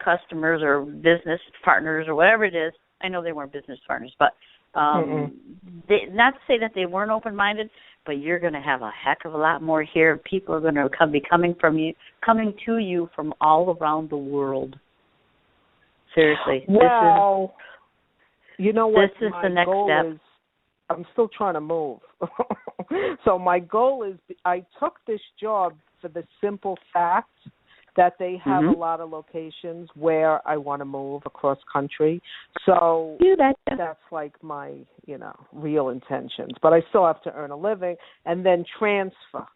Speaker 2: customers or business partners or whatever it is. I know they weren't business partners, but not to say that they weren't open-minded, but you're going to have a heck of a lot more here. People are going to be coming to you from all around the world. Seriously.
Speaker 8: Well, you know what?
Speaker 2: This is the next step.
Speaker 8: I'm still trying to move. So my goal is, I took this job for the simple fact that they have a lot of locations where I want to move across country. So that's like my, real intentions. But I still have to earn a living and then transfer.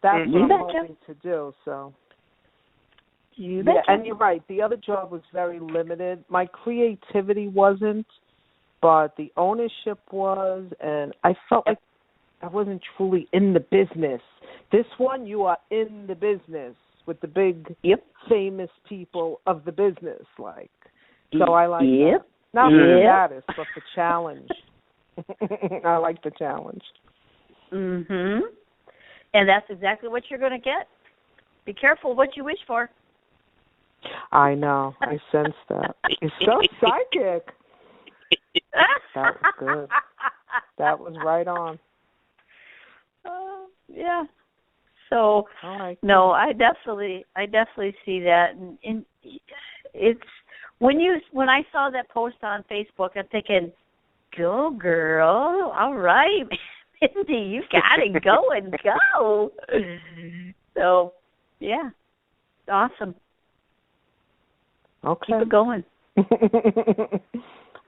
Speaker 8: That's what I'm hoping to do. So. And you're right. The other job was very limited. My creativity wasn't, but the ownership was, and I felt like I wasn't truly in the business. This one, you are in the business with the big, famous people of the business. So I like that. Not for the status, but the challenge. I like the challenge.
Speaker 2: And that's exactly what you're going to get. Be careful what you wish for.
Speaker 8: I know. I sense that. You're so psychic. That was good. That was right on.
Speaker 2: Yeah. So no, I definitely see that, and it's when I saw that post on Facebook, I'm thinking, go girl, all right, Mindy, you gotta go and go. So yeah, awesome.
Speaker 8: Okay,
Speaker 2: keep it going.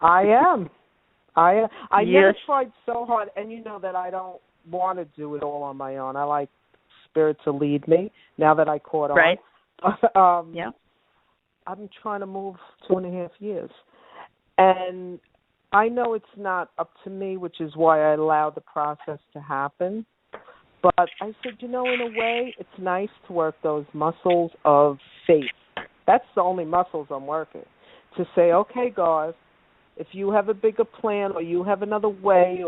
Speaker 8: I am. I never tried so hard, and you know that I don't want to do it all on my own. I like Spirit to lead me. Now that I caught on,
Speaker 2: right?
Speaker 8: I'm trying to move 2.5 years, and I know it's not up to me, which is why I allowed the process to happen. But I said, in a way, it's nice to work those muscles of faith. That's the only muscles I'm working. To say, okay, God, if you have a bigger plan or you have another way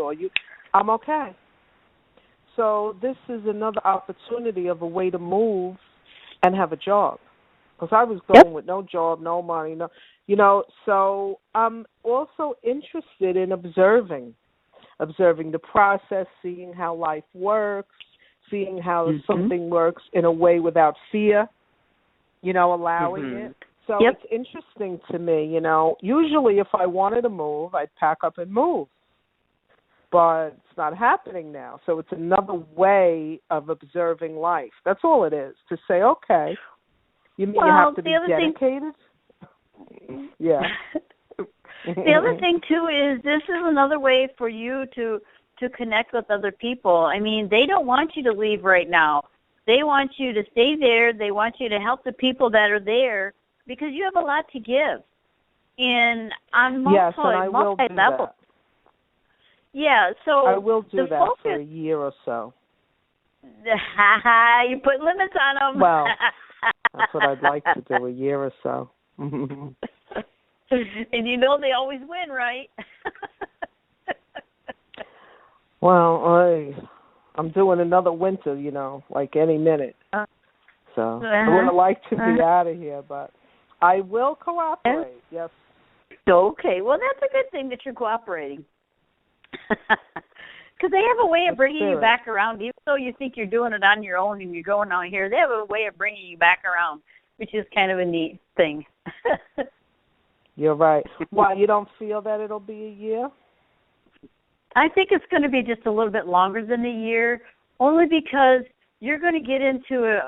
Speaker 8: I'm okay. So this is another opportunity of a way to move and have a job. Because I was going with no job, no money, so I'm also interested in observing the process, seeing how life works, seeing how something works in a way without fear, allowing it. So it's interesting to me, Usually if I wanted to move, I'd pack up and move. But it's not happening now. So it's another way of observing life. That's all it is, to say, okay, you mean you have to be dedicated? Yeah.
Speaker 2: The other thing, too, is this is another way for you to connect with other people. I mean, they don't want you to leave right now. They want you to stay there. They want you to help the people that are there because you have a lot to give. And on multi-level. Yeah, so
Speaker 8: I will do that for a year or so.
Speaker 2: You put limits on them.
Speaker 8: Well, that's what I'd like to do, a year or so.
Speaker 2: And they always win, right?
Speaker 8: Well, I'm doing another winter, like any minute. So I would have liked to be out of here, but I will cooperate, yes.
Speaker 2: Okay, well, that's a good thing that you're cooperating. Because they have a way of bringing you back around. Even though you think you're doing it on your own and you're going on here, they have a way of bringing you back around, which is kind of a neat thing.
Speaker 8: You're right. Why, you don't feel that it'll be a year?
Speaker 2: I think it's going to be just a little bit longer than a year, only because you're going to get into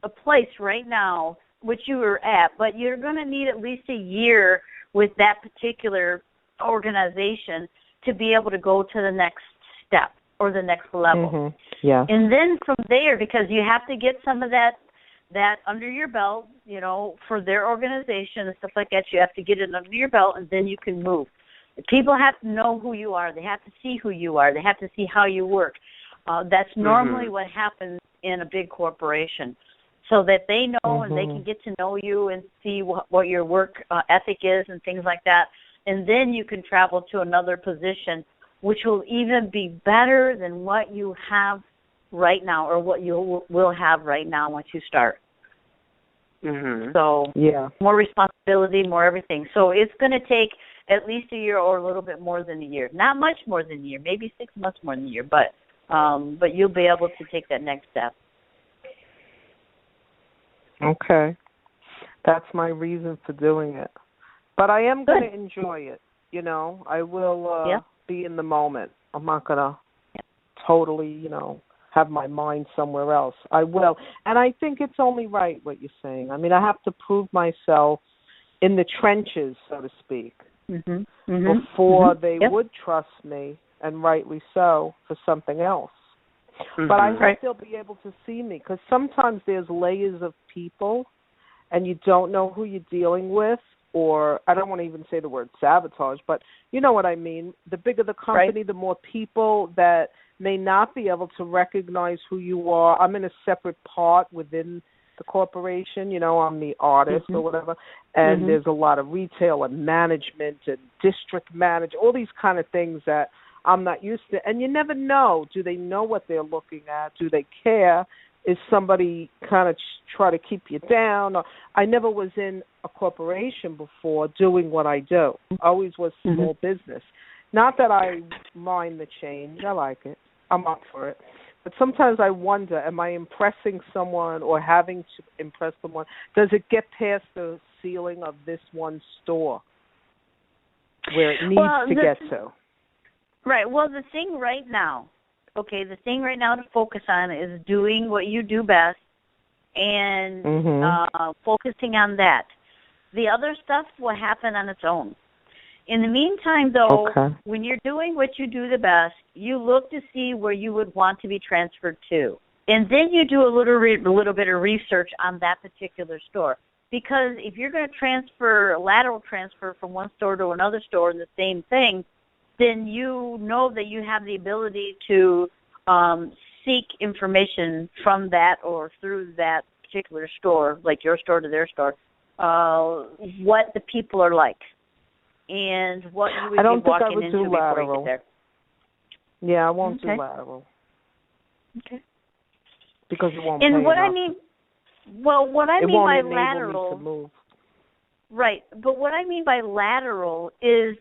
Speaker 2: a place right now, which you were at, but you're going to need at least a year with that particular organization to be able to go to the next step or the next level.
Speaker 8: Yeah.
Speaker 2: And then from there, because you have to get some of that under your belt, for their organization and stuff like that, you have to get it under your belt, and then you can move. People have to know who you are. They have to see who you are. They have to see how you work. That's normally what happens in a big corporation, so that they know and they can get to know you and see what your work ethic is and things like that. And then you can travel to another position, which will even be better than what you have right now or what you will have right now once you start. So more responsibility, more everything. So it's going to take at least a year or a little bit more than a year. Not much more than a year, maybe 6 months more than a year, but you'll be able to take that next step.
Speaker 8: Okay. That's my reason for doing it. But I am going to enjoy it, I will be in the moment. I'm not going to totally, have my mind somewhere else, I will. And I think it's only right what you're saying. I mean, I have to prove myself in the trenches, so to speak, before they would trust me, and rightly so, for something else. But I hope they'll be able to see me, because sometimes there's layers of people and you don't know who you're dealing with, or I don't want to even say the word sabotage, but you know what I mean. The bigger the company, the more people that may not be able to recognize who you are. I'm in a separate part within the corporation, you know, I'm the artist or whatever, and there's a lot of retail and management and district manager, all these kind of things that I'm not used to. And you never know. Do they know what they're looking at? Do they care? Is somebody kind of try to keep you down? Or, I never was in a corporation before doing what I do. Always was small business. Not that I mind the change. I like it. I'm up for it. But sometimes I wonder, am I impressing someone or having to impress someone? Does it get past the ceiling of this one store where it needs to get to?
Speaker 2: Right. Well, the thing right now to focus on is doing what you do best and focusing on that. The other stuff will happen on its own. In the meantime, though, when you're doing what you do the best, you look to see where you would want to be transferred to. And then you do a little bit of research on that particular store. Because if you're going to lateral transfer from one store to another store in the same thing, then you know that you have the ability to seek information from that or through that particular store, like your store to their store, what the people are like and what you would be walking into before you get there.
Speaker 8: Yeah, I won't do lateral.
Speaker 2: Okay.
Speaker 8: Because it won't
Speaker 2: and
Speaker 8: pay
Speaker 2: what
Speaker 8: enough.
Speaker 2: I mean, well, what I mean by lateral,
Speaker 8: me to move.
Speaker 2: Right, but what I mean by lateral is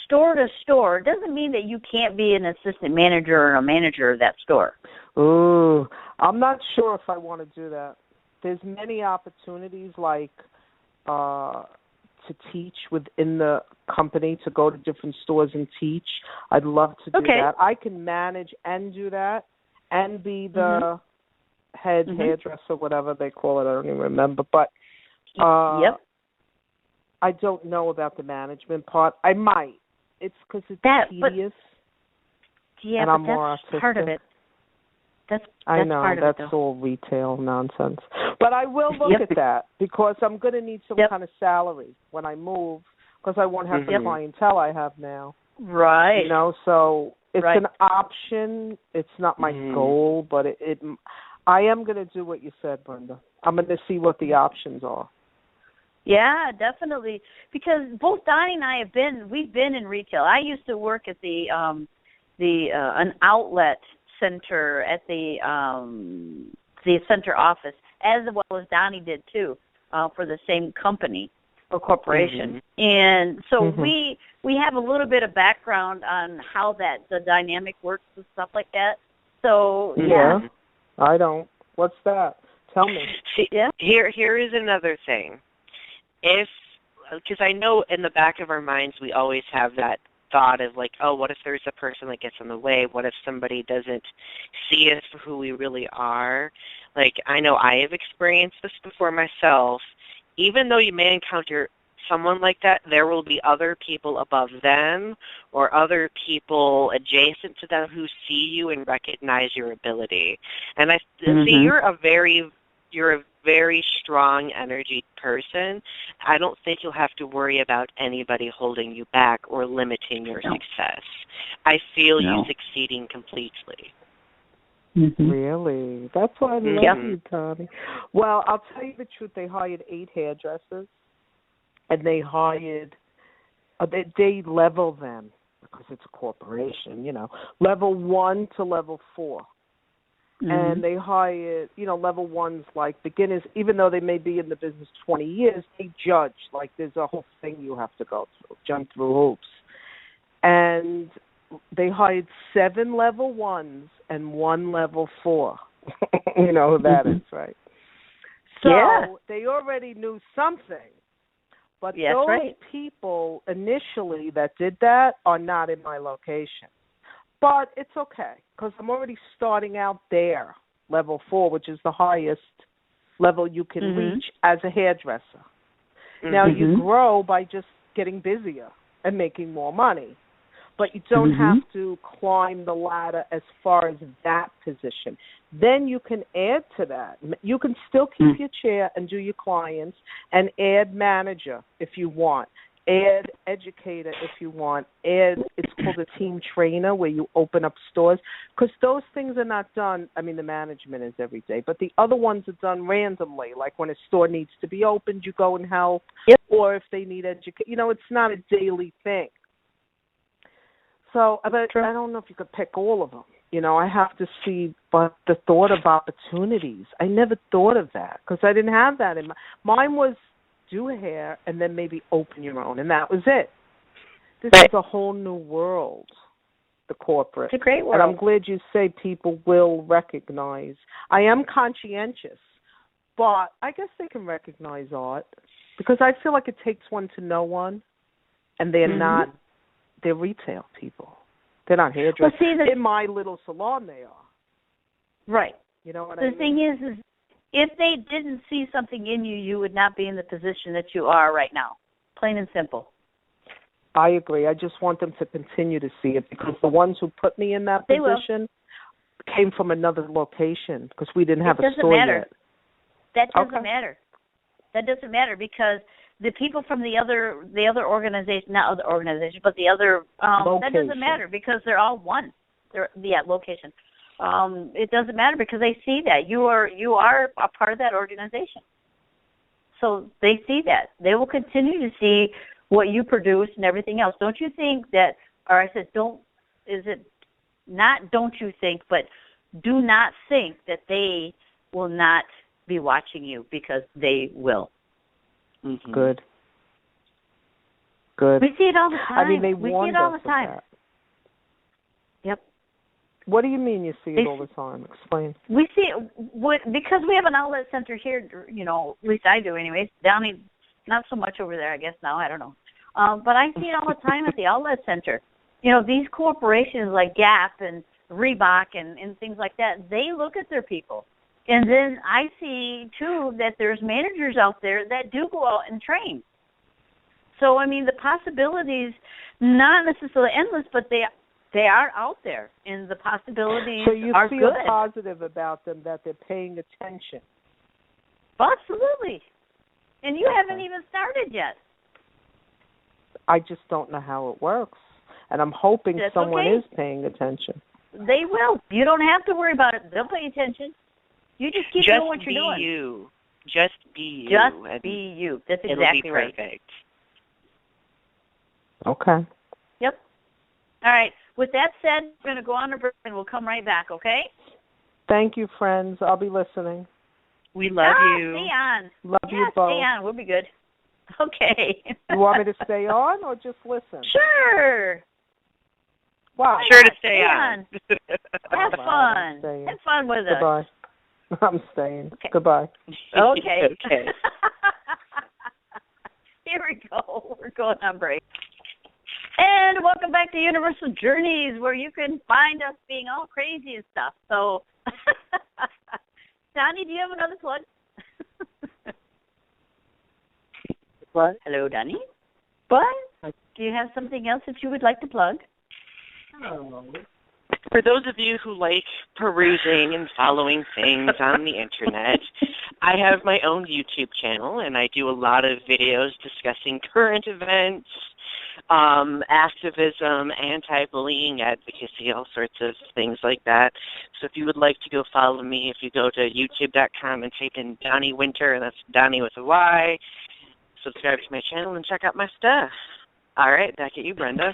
Speaker 2: store to store. It doesn't mean that you can't be an assistant manager or a manager of that store.
Speaker 8: Ooh, I'm not sure if I want to do that. There's many opportunities like to teach within the company, to go to different stores and teach. I'd love to do that. I can manage and do that and be the head hairdresser, whatever they call it. I don't even remember. But I don't know about the management part. I might. It's because it's tedious. And I'm more artistic.
Speaker 2: Part of it.
Speaker 8: I know,
Speaker 2: part of
Speaker 8: that's
Speaker 2: it, though.
Speaker 8: all retail nonsense. But I will look at that because I'm going to need some kind of salary when I move because I won't have the clientele I have now.
Speaker 2: Right.
Speaker 8: You know, so it's an option. It's not my goal, but I am going to do what you said, Brenda. I'm going to see what the options are.
Speaker 2: Yeah, definitely. Because both Donnie and I we've been in retail. I used to work at an outlet center at the center office, as well as Donnie did too, for the same company or corporation. And so we have a little bit of background on how the dynamic works and stuff like that. So
Speaker 8: I don't. What's that? Tell me.
Speaker 1: Here is another thing. Because I know in the back of our minds we always have that thought of like, oh, what if there's a person that gets in the way? What if somebody doesn't see us for who we really are? Like, I know I have experienced this before myself. Even though you may encounter someone like that, there will be other people above them or other people adjacent to them who see you and recognize your ability. And I see you're a very strong energy person. I don't think you'll have to worry about anybody holding you back or limiting your success. I feel you succeeding completely.
Speaker 8: Really? That's why I love you, Tommy. Well, I'll tell you the truth. They hired 8 hairdressers, and they level them because it's a corporation, you know, level 1 to level 4. And they hired, level 1s like beginners, even though they may be in the business 20 years, they judge. Like there's a whole thing you have to go through, jump through hoops. And they hired 7 level 1s and 1 level 4. You know who that is, right? So they already knew something. But those people initially that did that are not in my location. But it's okay because I'm already starting out there, level 4, which is the highest level you can reach as a hairdresser. Now, you grow by just getting busier and making more money. But you don't have to climb the ladder as far as that position. Then you can add to that. You can still keep your chair and do your clients and add manager if you want. Add educator if you want. Add, it's called a team trainer where you open up stores. Because those things are not done, I mean, the management is every day. But the other ones are done randomly. Like when a store needs to be opened, you go and help. Yep. Or if they need education. You know, it's not a daily thing. So, but I don't know if you could pick all of them. You know, I have to see but the thought of opportunities. I never thought of that because I didn't have that in mine was do hair and then maybe open your own, and that was it. This is a whole new world, the corporate.
Speaker 2: It's a great world.
Speaker 8: And I'm glad you say people will recognize. I am conscientious, but I guess they can recognize art because I feel like it takes one to know one, and they're not. They're retail people. They're not hairdressers.
Speaker 2: Well, see,
Speaker 8: in my little salon, they are.
Speaker 2: Right.
Speaker 8: You know what I mean?
Speaker 2: The thing is if they didn't see something in you, you would not be in the position that you are right now. Plain and simple.
Speaker 8: I agree. I just want them to continue to see it because the ones who put me in that position came from another location because we didn't have a store yet.
Speaker 2: That doesn't matter. That doesn't matter because the people from the other organization, not other organization, but the other, that doesn't matter because they're all one. Location. It doesn't matter because they see that you are a part of that organization. So they see that. They will continue to see what you produce and everything else. Don't you think that? Or I said, don't you think, but do not think that they will not be watching you because they will.
Speaker 8: Mm-hmm. Good. We
Speaker 2: see it all the time.
Speaker 8: I mean, they
Speaker 2: warned us of that. Yep.
Speaker 8: What do you mean you see it all the time? Explain.
Speaker 2: We see it because we have an outlet center here, you know, at least I do anyways. Downey, not so much over there, I guess now, I don't know. But I see it all the time at the outlet center. You know, these corporations like Gap and Reebok and things like that, they look at their people. And then I see, too, that there's managers out there that do go out and train. So, I mean, the possibilities, not necessarily endless, but they are out there, and the possibilities are good.
Speaker 8: So you feel positive about them, that they're paying attention?
Speaker 2: Absolutely. And you haven't even started yet.
Speaker 8: I just don't know how it works. And I'm hoping someone is paying attention.
Speaker 2: They will. You don't have to worry about it. They'll pay attention. You just keep doing what you're doing.
Speaker 1: Just be you.
Speaker 2: Just be you. That's exactly right.
Speaker 1: It'll be perfect.
Speaker 8: Okay.
Speaker 2: Yep. All right. With that said, we're going to go on a break and we'll come right back, okay?
Speaker 8: Thank you, friends. I'll be listening.
Speaker 1: We love you.
Speaker 2: Stay on.
Speaker 8: Love you both.
Speaker 2: Stay on. We'll be good. Okay.
Speaker 8: You want me to stay on or just listen?
Speaker 2: Sure.
Speaker 8: Wow.
Speaker 1: Sure to stay on.
Speaker 2: Have fun. Have fun with us.
Speaker 8: Goodbye. I'm staying.
Speaker 2: Okay.
Speaker 8: Goodbye.
Speaker 2: Okay.
Speaker 1: Okay.
Speaker 2: Here we go. We're going on break. And welcome back to Universal Journeys, where you can find us being all crazy and stuff. So, Donny, do you have another plug?
Speaker 1: What?
Speaker 2: Hello, Donny. What? Do you have something else that you would like to plug?
Speaker 1: Oh. For those of you who like perusing and following things on the internet, I have my own YouTube channel, and I do a lot of videos discussing current events, activism, anti-bullying advocacy, all sorts of things like that. So if you would like to go follow me, if you go to youtube.com and type in Donny Winter, and that's Donny with a Y, subscribe to my channel and check out my stuff. All right, back at you, Brenda.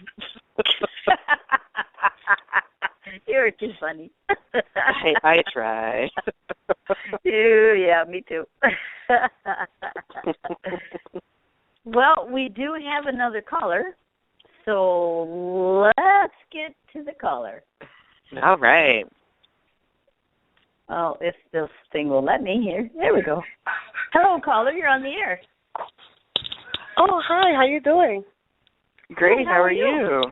Speaker 2: You're too funny.
Speaker 1: I try.
Speaker 2: Yeah, me too. Well, we do have another caller, so let's get to the caller.
Speaker 1: All right.
Speaker 2: Oh, if this thing will let me here. There we go. Hello, caller. You're on the air.
Speaker 9: Oh, hi. How you doing?
Speaker 1: Great. How are you?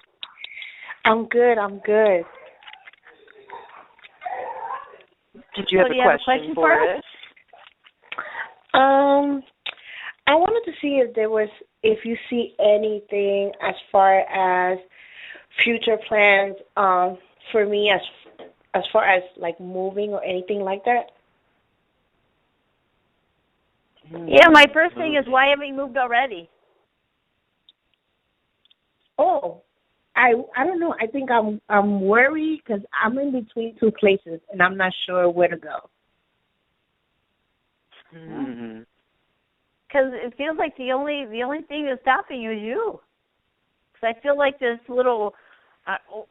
Speaker 9: I'm good.
Speaker 1: Did you have a question for us?
Speaker 9: I wanted to see if you see anything as far as future plans for me as far as like moving or anything like that.
Speaker 2: Yeah, my first thing is, why haven't you moved already?
Speaker 9: Oh, I don't know. I think I'm worried because I'm in between two places and I'm not sure where to go.
Speaker 2: Because it feels like the only thing that's stopping you is you. Because I feel like this little,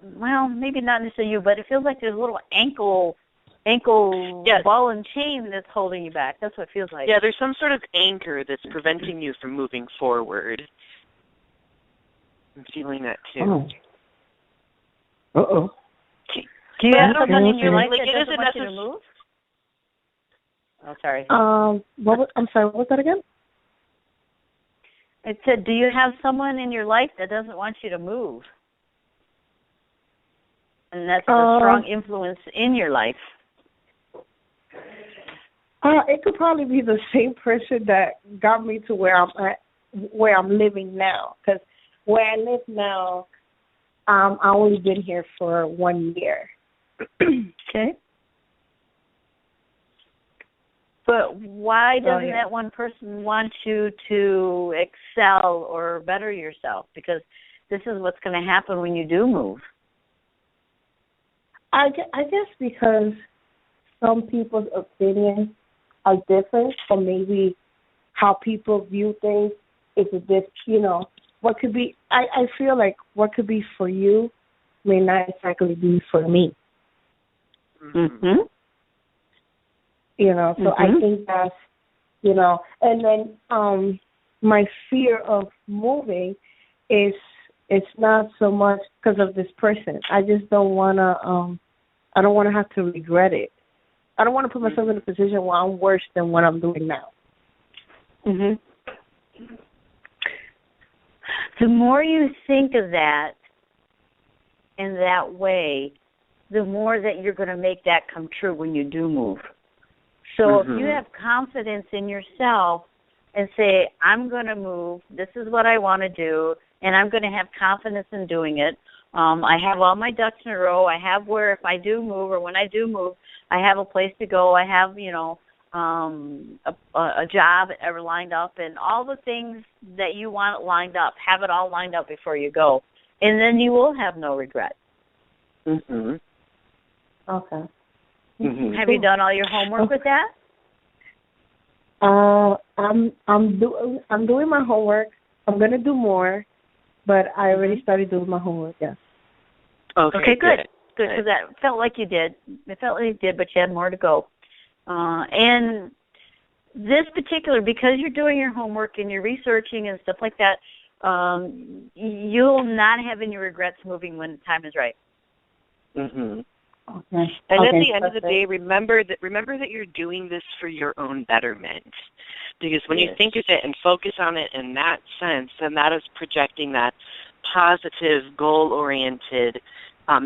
Speaker 2: well, maybe not necessarily you, but it feels like there's a little ankle ball and chain that's holding you back. That's what it feels like.
Speaker 1: Yeah, there's some sort of anchor that's preventing you from moving forward. I'm feeling that too.
Speaker 3: Uh-oh.
Speaker 2: Do you have someone in your life that doesn't want you to move? Oh, sorry.
Speaker 9: I'm sorry, what was that again?
Speaker 2: It said, do you have someone in your life that doesn't want you to move? And that's a strong influence in your life.
Speaker 9: It could probably be the same person that got me to where I'm living now. Because where I live now, I only been here for 1 year.
Speaker 2: Okay. But why doesn't that one person want you to excel or better yourself? Because this is what's going to happen when you do move.
Speaker 9: I guess because some people's opinions are different, or maybe how people view things is a different, what could be, I feel like what could be for you may not exactly be for me.
Speaker 2: Mm-hmm.
Speaker 9: So I think that's, and then my fear of moving is, it's not so much because of this person. I just don't want to have to regret it. I don't want to put myself in a position where I'm worse than what I'm doing now.
Speaker 2: Mm-hmm. The more you think of that in that way, the more that you're going to make that come true when you do move. So if you have confidence in yourself and say, I'm going to move, this is what I want to do, and I'm going to have confidence in doing it. I have all my ducks in a row. I have where if I do move or when I do move, I have a place to go. I have, a job ever lined up, and all the things that you want lined up. Have it all lined up before you go. And then you will have no regret.
Speaker 9: Mm-hmm. Okay.
Speaker 2: Mm-hmm. Have you done all your homework with that?
Speaker 9: I'm doing my homework. I'm gonna do more, but I already started doing my homework. Yes.
Speaker 2: Okay, good. Because that felt like you did. It felt like you did, but you had more to go. And this particular, because you're doing your homework and you're researching and stuff like that, you'll not have any regrets moving when the time is right.
Speaker 1: Mhm.
Speaker 2: Okay.
Speaker 1: And at the end of the day, remember that you're doing this for your own betterment. Because when you think of it and focus on it in that sense, then that is projecting that positive, goal-oriented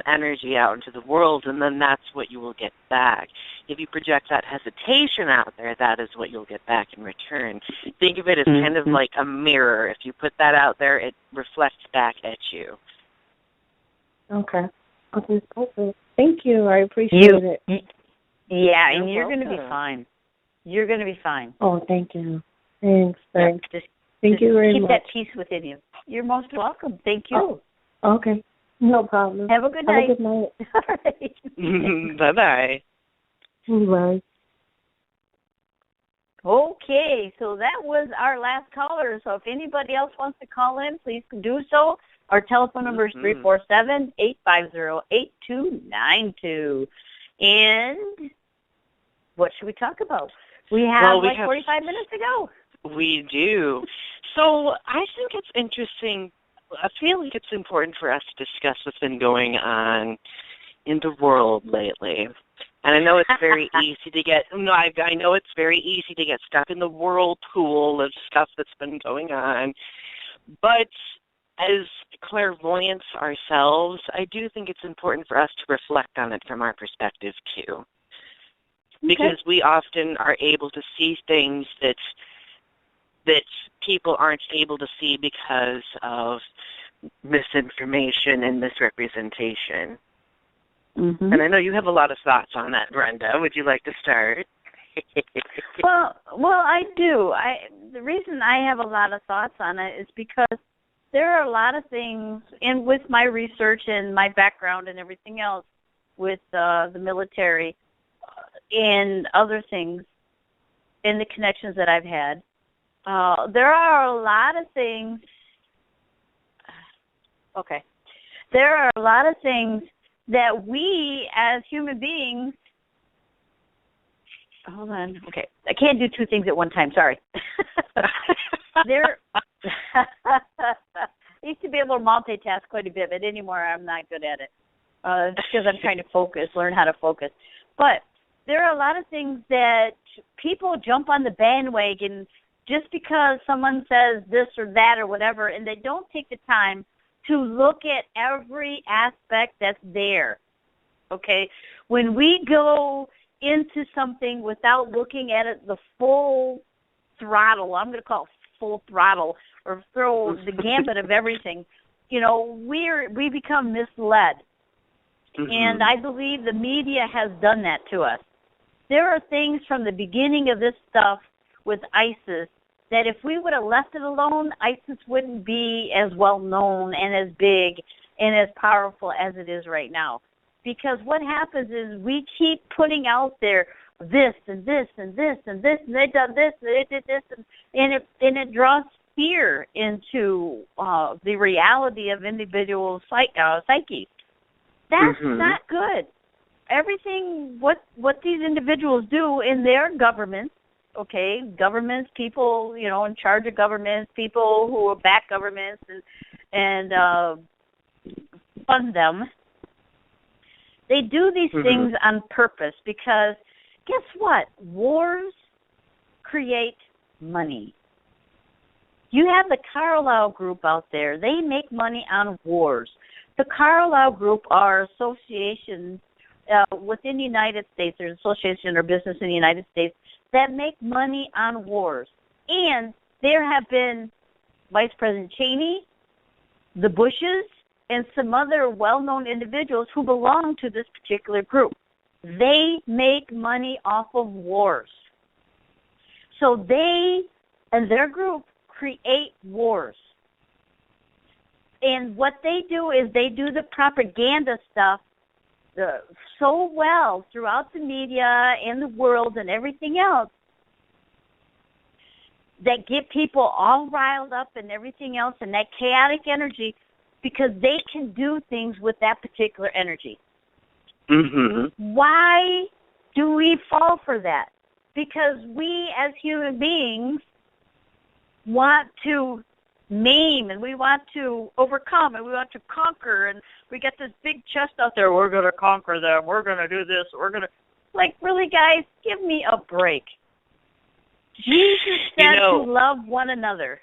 Speaker 1: energy out into the world, and then that's what you will get back. If you project that hesitation out there, that is what you'll get back in return. Think of it as kind of like a mirror. If you put that out there, it reflects back at you.
Speaker 9: Okay. Thank you. I appreciate it.
Speaker 2: Yeah, and you're going to be fine. You're going to be fine.
Speaker 9: Oh, thank you. Thanks.
Speaker 2: Thank
Speaker 9: you very
Speaker 2: much. Keep that peace within you. You're most welcome. Thank you.
Speaker 9: Oh, okay. No problem.
Speaker 2: Have a good night.
Speaker 9: Have a good night.
Speaker 2: All right.
Speaker 1: Bye-bye.
Speaker 9: Bye.
Speaker 2: Okay, so that was our last caller. So if anybody else wants to call in, please do so. Our telephone number is 347-850-8292. And what should we talk about? We have 45 minutes to go.
Speaker 1: We do. So I think it's interesting. I feel like it's important for us to discuss what's been going on in the world lately. And I know it's very easy to get, I know it's very easy to get stuck in the whirlpool of stuff that's been going on. But as clairvoyants ourselves, I do think it's important for us to reflect on it from our perspective too. because we often are able to see things that people aren't able to see because of misinformation and misrepresentation.
Speaker 2: Mm-hmm.
Speaker 1: And I know you have a lot of thoughts on that, Brenda. Would you like to start?
Speaker 2: Well, I do. The reason I have a lot of thoughts on it is because there are a lot of things, and with my research and my background and everything else with the military and other things and the connections that I've had, there are a lot of things. Okay. There are a lot of things that we as human beings, hold on, okay, I can't do two things at one time, sorry. I used to be able to multitask quite a bit, but anymore I'm not good at it. It's because I'm trying to learn how to focus. But there are a lot of things that people jump on the bandwagon just because someone says this or that or whatever, and they don't take the time to look at every aspect that's there, okay? When we go into something without looking at it the full throttle, I'm going to call it full throttle, or throw the gambit of everything, we become misled. Mm-hmm. And I believe the media has done that to us. There are things from the beginning of this stuff with ISIS that if we would have left it alone, ISIS wouldn't be as well known and as big and as powerful as it is right now. Because what happens is we keep putting out there this and this and this and this, and they've done this, and they did this, and it draws fear into the reality of individual psyches. That's not good. Everything, what these individuals do in their governments, okay, governments, people, in charge of governments, people who back governments and fund them, they do these things on purpose because guess what? Wars create money. You have the Carlyle Group out there. They make money on wars. The Carlyle Group are associations within the United States, or association or business in the United States, that make money on wars. And there have been Vice President Cheney, the Bushes, and some other well-known individuals who belong to this particular group. They make money off of wars. So they and their group create wars. And what they do is they do the propaganda stuff so well throughout the media and the world and everything else that get people all riled up and everything else and that chaotic energy because they can do things with that particular energy. Mm-hmm. Why do we fall for that? Because we as human beings want to name and we want to overcome and we want to conquer and we get this big chest out there, we're going to conquer them, we're going to do this, we're going to, like, really guys, give me a break. Jesus said to love one another.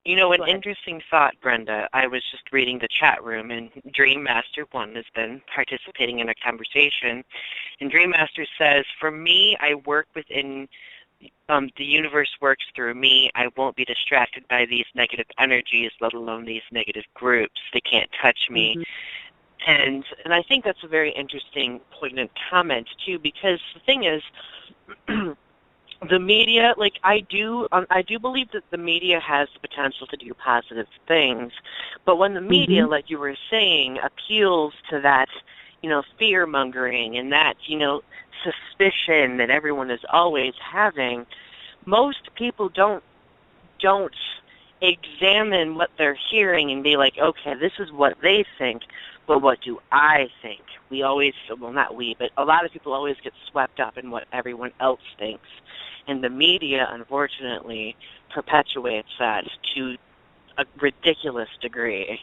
Speaker 1: An interesting thought, Brenda. I was just reading the chat room, and Dream Master 1 has been participating in a conversation. And Dream Master says, for me, I work within, the universe works through me. I won't be distracted by these negative energies, let alone these negative groups. They can't touch me. Mm-hmm. And I think that's a very interesting, poignant comment, too, because the thing is, the media, I do believe that the media has the potential to do positive things, but when the media, like you were saying, appeals to that, fear-mongering and that, suspicion that everyone is always having, most people don't examine what they're hearing and be like, okay, this is what they think, but what do I think? We always, well, not we, but a lot of people always get swept up in what everyone else thinks. And the media, unfortunately, perpetuates that to a ridiculous degree.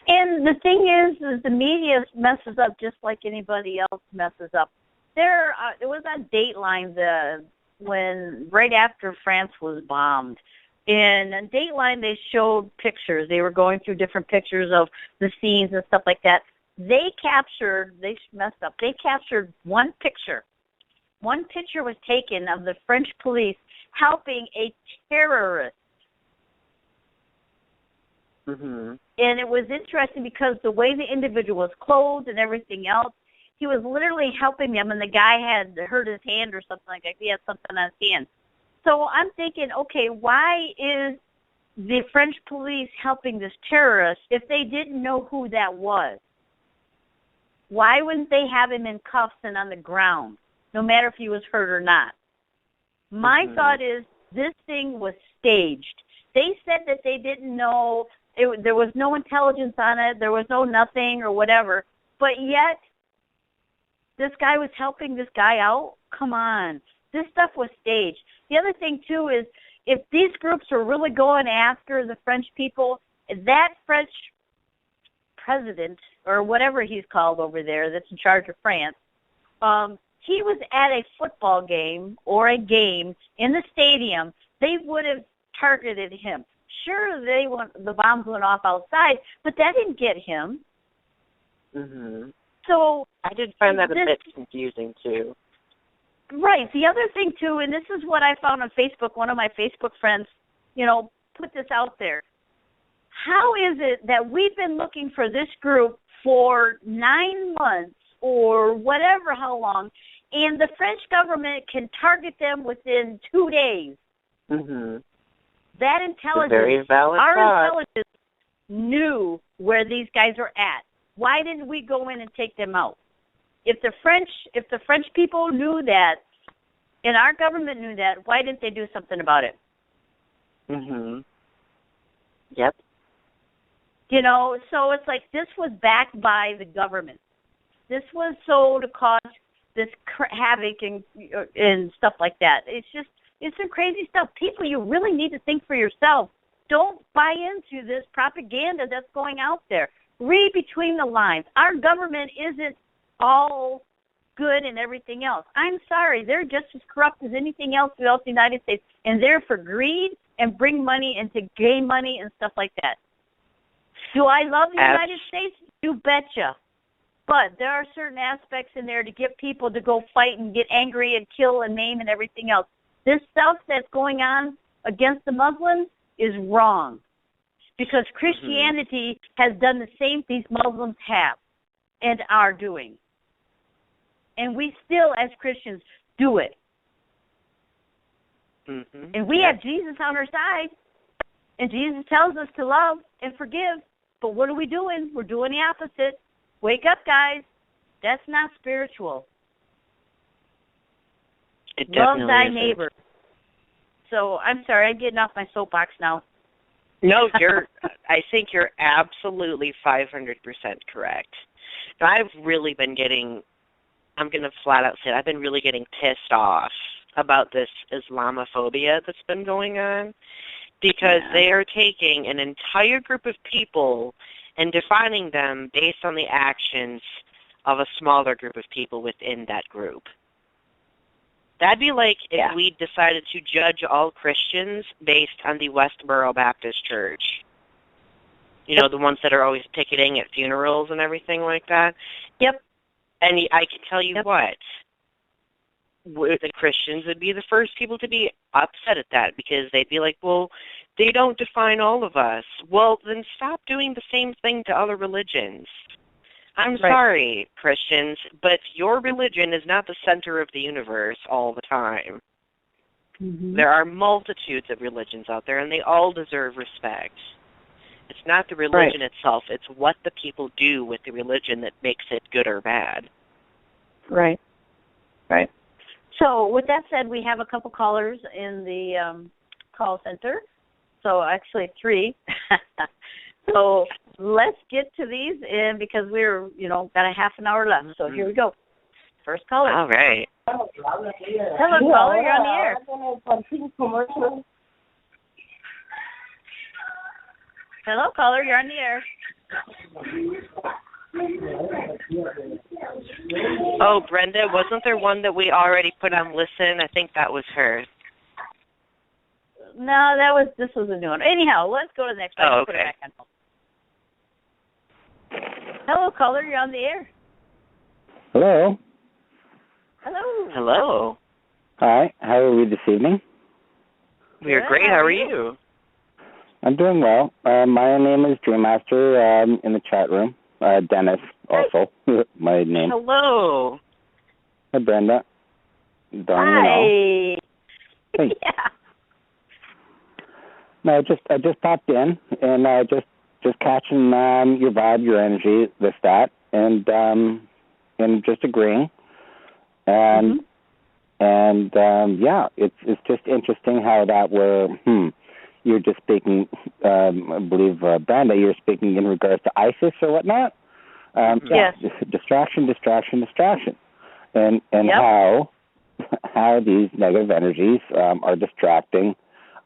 Speaker 2: And the thing is the media messes up just like anybody else messes up. There was on Dateline when right after France was bombed. And on Dateline, they showed pictures. They were going through different pictures of the scenes and stuff like that. they messed up. They captured one picture. One picture was taken of the French police helping a terrorist.
Speaker 1: Mm-hmm.
Speaker 2: And it was interesting because the way the individual was clothed and everything else, he was literally helping them, and the guy had hurt his hand or something like that. He had something on his hand. So I'm thinking, okay, why is the French police helping this terrorist if they didn't know who that was? Why wouldn't they have him in cuffs and on the ground, no matter if he was hurt or not? My thought is this thing was staged. They said that they didn't know, there was no intelligence on it, there was no nothing or whatever, but yet this guy was helping this guy out? Come on. This stuff was staged. The other thing, too, is if these groups are really going after the French people, that French president, or whatever he's called over there that's in charge of France, he was at a football game or a game in the stadium, they would have targeted him. Sure, the bombs went off outside, but that didn't get him.
Speaker 1: Mm-hmm.
Speaker 2: So
Speaker 1: I did find that a bit confusing, too.
Speaker 2: Right. The other thing, too, and this is what I found on Facebook, one of my Facebook friends, put this out there. How is it that we've been looking for this group for 9 months or whatever, how long, and the French government can target them within 2 days?
Speaker 1: Mm-hmm.
Speaker 2: That intelligence,
Speaker 1: very valid
Speaker 2: our
Speaker 1: thought.
Speaker 2: intelligence knew where these guys are at. Why didn't we go in and take them out? If the French people knew that, and our government knew that, why didn't they do something about it?
Speaker 1: Mm-hmm. Yep.
Speaker 2: So it's like this was backed by the government. This was so to cause this havoc and stuff like that. It's some crazy stuff. People, you really need to think for yourself. Don't buy into this propaganda that's going out there. Read between the lines. Our government isn't all good and everything else. I'm sorry. They're just as corrupt as anything else throughout the United States, and they're for greed and bring money and to gain money and stuff like that. Do I love the United States? You betcha. But there are certain aspects in there to get people to go fight and get angry and kill and maim and everything else. This stuff that's going on against the Muslims is wrong because Christianity has done the same these Muslims have and are doing. And we still, as Christians, do it.
Speaker 1: Mm-hmm.
Speaker 2: And we have Jesus on our side. And Jesus tells us to love and forgive. But what are we doing? We're doing the opposite. Wake up, guys. That's not spiritual.
Speaker 1: It definitely
Speaker 2: love thy
Speaker 1: isn't.
Speaker 2: neighbor. So I'm sorry, I'm getting off my soapbox now.
Speaker 1: No, I think you're absolutely 500% correct. Now, I've really been I'm going to flat out say it, I've been really getting pissed off about this Islamophobia that's been going on because they are taking an entire group of people and defining them based on the actions of a smaller group of people within that group. That'd be like if we decided to judge all Christians based on the Westboro Baptist Church. The ones that are always picketing at funerals and everything like that.
Speaker 2: Yep.
Speaker 1: And I can tell you what, the Christians would be the first people to be upset at that because they'd be like, well, they don't define all of us. Well, then stop doing the same thing to other religions. I'm sorry, Christians, but your religion is not the center of the universe all the time. Mm-hmm. There are multitudes of religions out there, and they all deserve respect. It's not the religion itself. It's what the people do with the religion that makes it good or bad.
Speaker 2: Right. So with that said, we have a couple callers in the call center. So actually 3. So let's get to these in because we're, got a half an hour left. So here we go. First caller.
Speaker 1: All right.
Speaker 2: Hello, caller. You're on the air. Hello, caller. You're on the air.
Speaker 1: Oh, Brenda, wasn't there one that we already put on listen? I think that was her.
Speaker 2: No, this was a new one. Anyhow, let's go to the next one.
Speaker 1: Oh,
Speaker 2: Put it back on Hello, caller. You're on the air.
Speaker 10: Hello.
Speaker 2: Hello.
Speaker 1: Hello.
Speaker 10: Hi. How are we this evening?
Speaker 1: We are great. How are you?
Speaker 10: I'm doing well. My name is Dreammaster in the chat room. Dennis, also, my name.
Speaker 1: Hello.
Speaker 10: Hi, Brenda.
Speaker 2: Hi.
Speaker 10: Hey.
Speaker 2: Yeah.
Speaker 10: No, I just popped in and just catching your vibe, your energy, this, that, and just agreeing. And yeah, it's just interesting how that you're just speaking, I believe, Brenda, you're speaking in regards to ISIS or whatnot.
Speaker 2: Yes.
Speaker 10: Distraction, and how these negative energies are distracting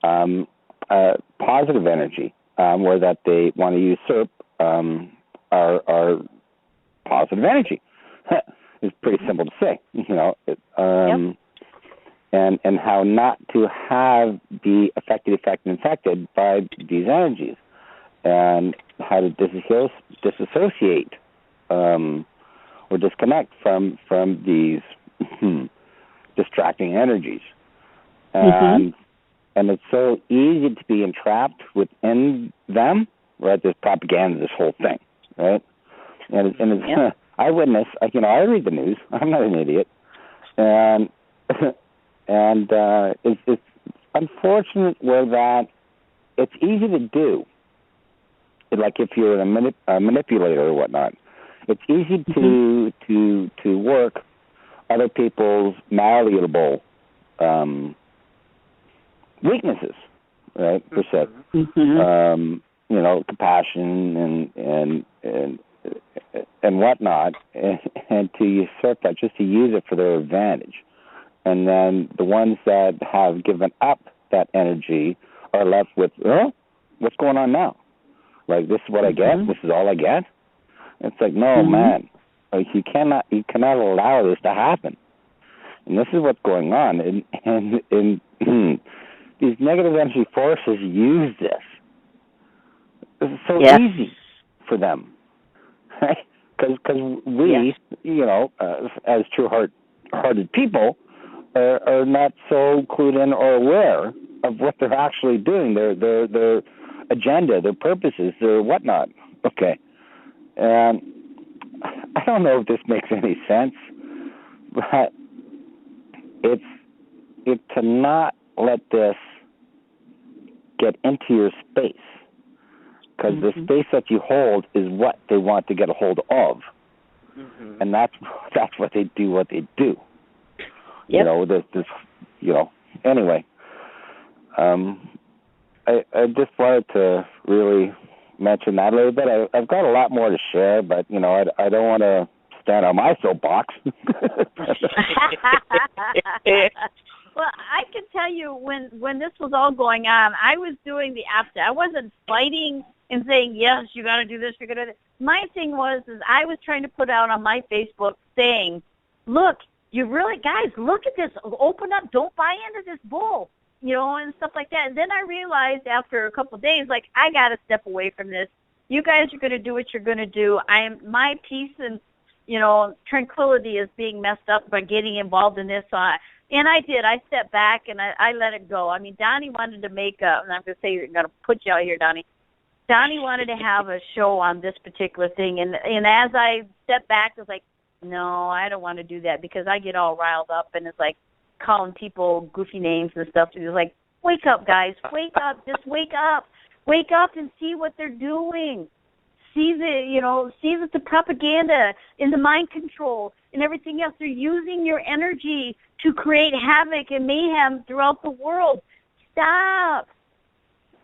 Speaker 10: positive energy, where that they want to usurp our positive energy. It's pretty simple to say, and how not to have be affected by these energies, and how to disassociate or disconnect from these distracting energies. And it's so easy to be entrapped within them, right? There's propaganda, this whole thing, right? And it's I witness, I read the news. I'm not an idiot. And it's unfortunate where that it's easy to do. Like if you're a manipulator or whatnot, it's easy to work other people's malleable weaknesses, right? Per se, compassion and whatnot, and to usurp that, just to use it for their advantage. And then the ones that have given up that energy are left with, what's going on now? Like, this is what I get? This is all I get? It's like, no, man. Like, you cannot allow this to happen. And this is what's going on. And these negative energy forces use this. It's so easy for them. Right? Because we, as true-hearted people, are not so clued in or aware of what they're actually doing, their agenda, their purposes, their whatnot. Okay. And I don't know if this makes any sense, but it's to not let this get into your space, because the space that you hold is what they want to get a hold of, and that's what they do. Anyway, I just wanted to really mention that a little bit. I've got a lot more to share, but I don't want to stand on my soapbox.
Speaker 2: Well, I can tell you when this was all going on, I was doing the opposite. I wasn't fighting and saying, yes, you got to do this, you're going to do that. My thing was I was trying to put out on my Facebook saying, look, you really, guys, look at this. Open up. Don't buy into this bull, and stuff like that. And then I realized after a couple of days, like, I got to step away from this. You guys are going to do what you're going to do. My peace and, tranquility is being messed up by getting involved in this. And I did. I stepped back and I let it go. I mean, Donny wanted to make and I'm going to say, you're going to put you out here, Donny. Donny wanted to have a show on this particular thing. And as I stepped back, I was like, no, I don't want to do that, because I get all riled up, and it's like calling people goofy names and stuff. It's like, wake up, guys. Wake up. Just wake up. Wake up and see what they're doing. See the propaganda and the mind control and everything else. They're using your energy to create havoc and mayhem throughout the world. Stop.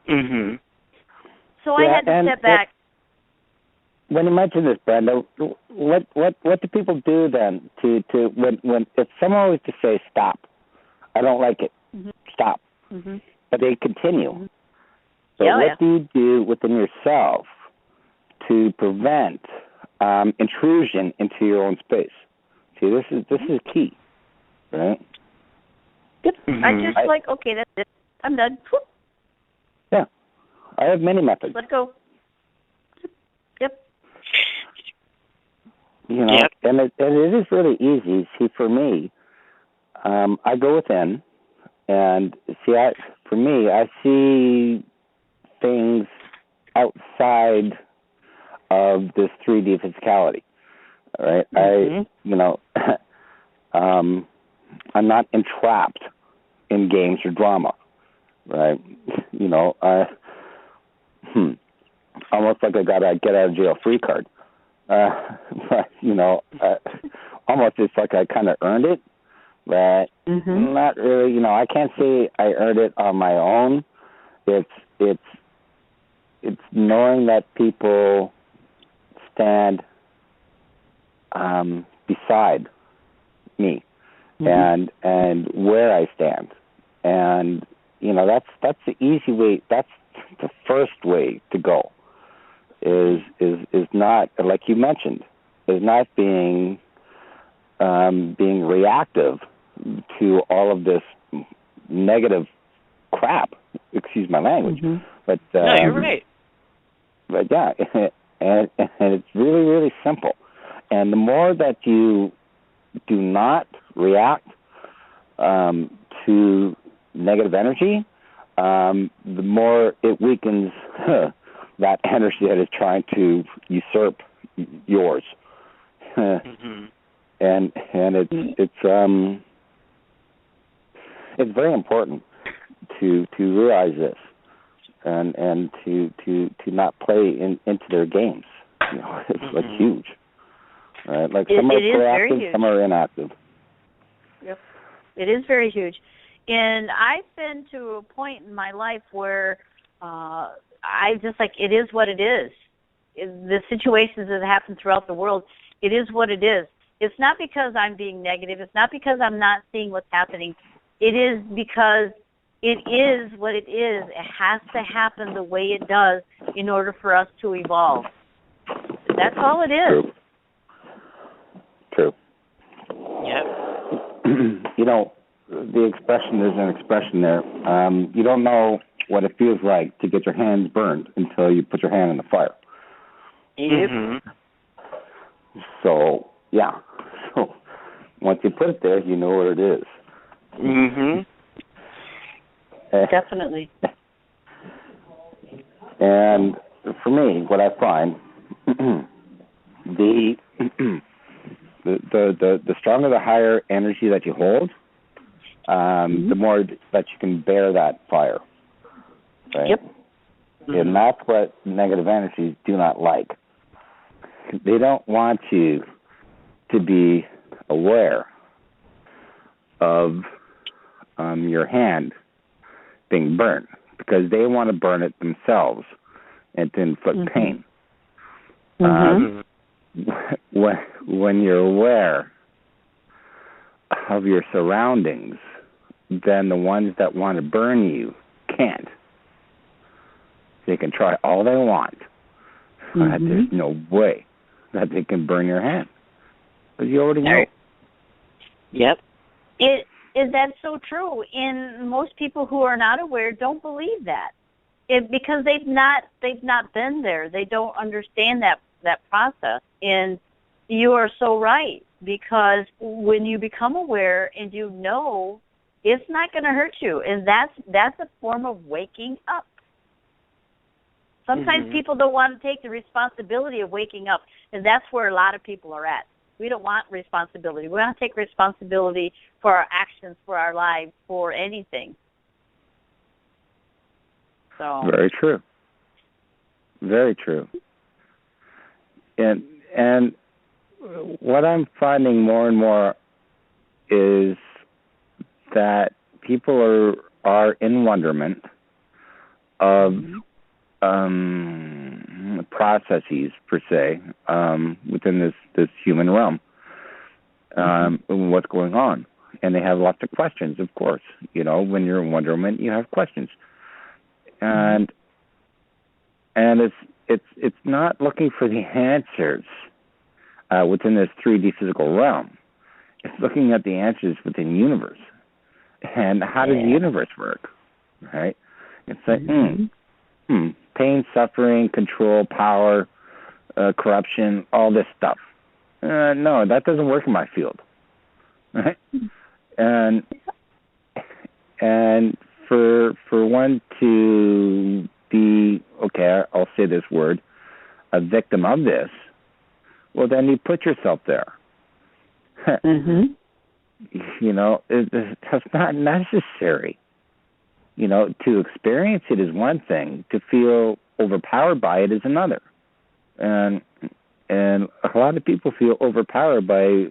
Speaker 2: So I had to step back.
Speaker 10: When you mention this, Brenda, what do people do then to when if someone was to say stop, I don't like it, stop, but they continue. So what do you do within yourself to prevent intrusion into your own space? See, this is key, right?
Speaker 2: Yep. I just okay, that's it. I'm done.
Speaker 10: Yeah, I have many methods.
Speaker 2: Let go. Yep.
Speaker 10: You know, and it is really easy. See, for me, I go within, and for me, I see things outside of this 3D physicality. Right? I'm not entrapped in games or drama. Right? You know, almost like I got a get out of jail free card. But, you know, almost it's like I kind of earned it, but not really. You know, I can't say I earned it on my own. It's knowing that people stand beside me and where I stand, and you know that's the easy way. That's the first way to go. Is not, like you mentioned, is not being reactive to all of this negative crap. Excuse my language, but
Speaker 1: no, you're right.
Speaker 10: But yeah, and it's really, really simple. And the more that you do not react to negative energy, the more it weakens that energy that is trying to usurp yours. And it's very important to realize this and to not play into their games. You know, it's like huge. Right? Like some are proactive, some are inactive.
Speaker 2: Yep. It is very huge. And I've been to a point in my life where I just like, it is what it is. The situations that happen throughout the world, it is what it is. It's not because I'm being negative. It's not because I'm not seeing what's happening. It is because it is what it is. It has to happen the way it does in order for us to evolve. That's all it is.
Speaker 10: True.
Speaker 1: Yep.
Speaker 10: You know, the expression, there's an expression there. You don't know what it feels like to get your hands burned until you put your hand in the fire. So, yeah. So, once you put it there, you know what it is.
Speaker 2: Definitely.
Speaker 10: And for me, what I find, the stronger, the higher energy that you hold, the more that you can bear that fire. Right?
Speaker 2: Yep.
Speaker 10: And that's what negative energies do not like. They don't want you to be aware of your hand being burnt, because they want to burn it themselves and to inflict pain. When you're aware of your surroundings, then the ones that want to burn you can't. They can try all they want. There's no way that they can burn your hand, because you already know.
Speaker 2: Yep. Is that so true? And most people who are not aware don't believe that, because they've not been there. They don't understand that process. And you are so right, because when you become aware and you know, it's not going to hurt you, and that's a form of waking up. Sometimes people don't want to take the responsibility of waking up, and that's where a lot of people are at. We don't want responsibility. We want to take responsibility for our actions, for our lives, for anything. So
Speaker 10: very true. Very true. And what I'm finding more and more is that people are in wonderment of processes, per se, within this human realm, what's going on. And they have lots of questions, of course. You know, when you're in wonderment, you have questions. And it's not looking for the answers within this 3D physical realm. It's looking at the answers within the universe. And how does the universe work, right? It's like, pain, suffering, control, power, corruption, all this stuff. no, that doesn't work in my field. Right? And for one to be, okay, I'll say this word, a victim of this, well, then you put yourself there.
Speaker 2: Mhm.
Speaker 10: You know, that's not necessary. You know, to experience it is one thing. To feel overpowered by it is another. And a lot of people feel overpowered by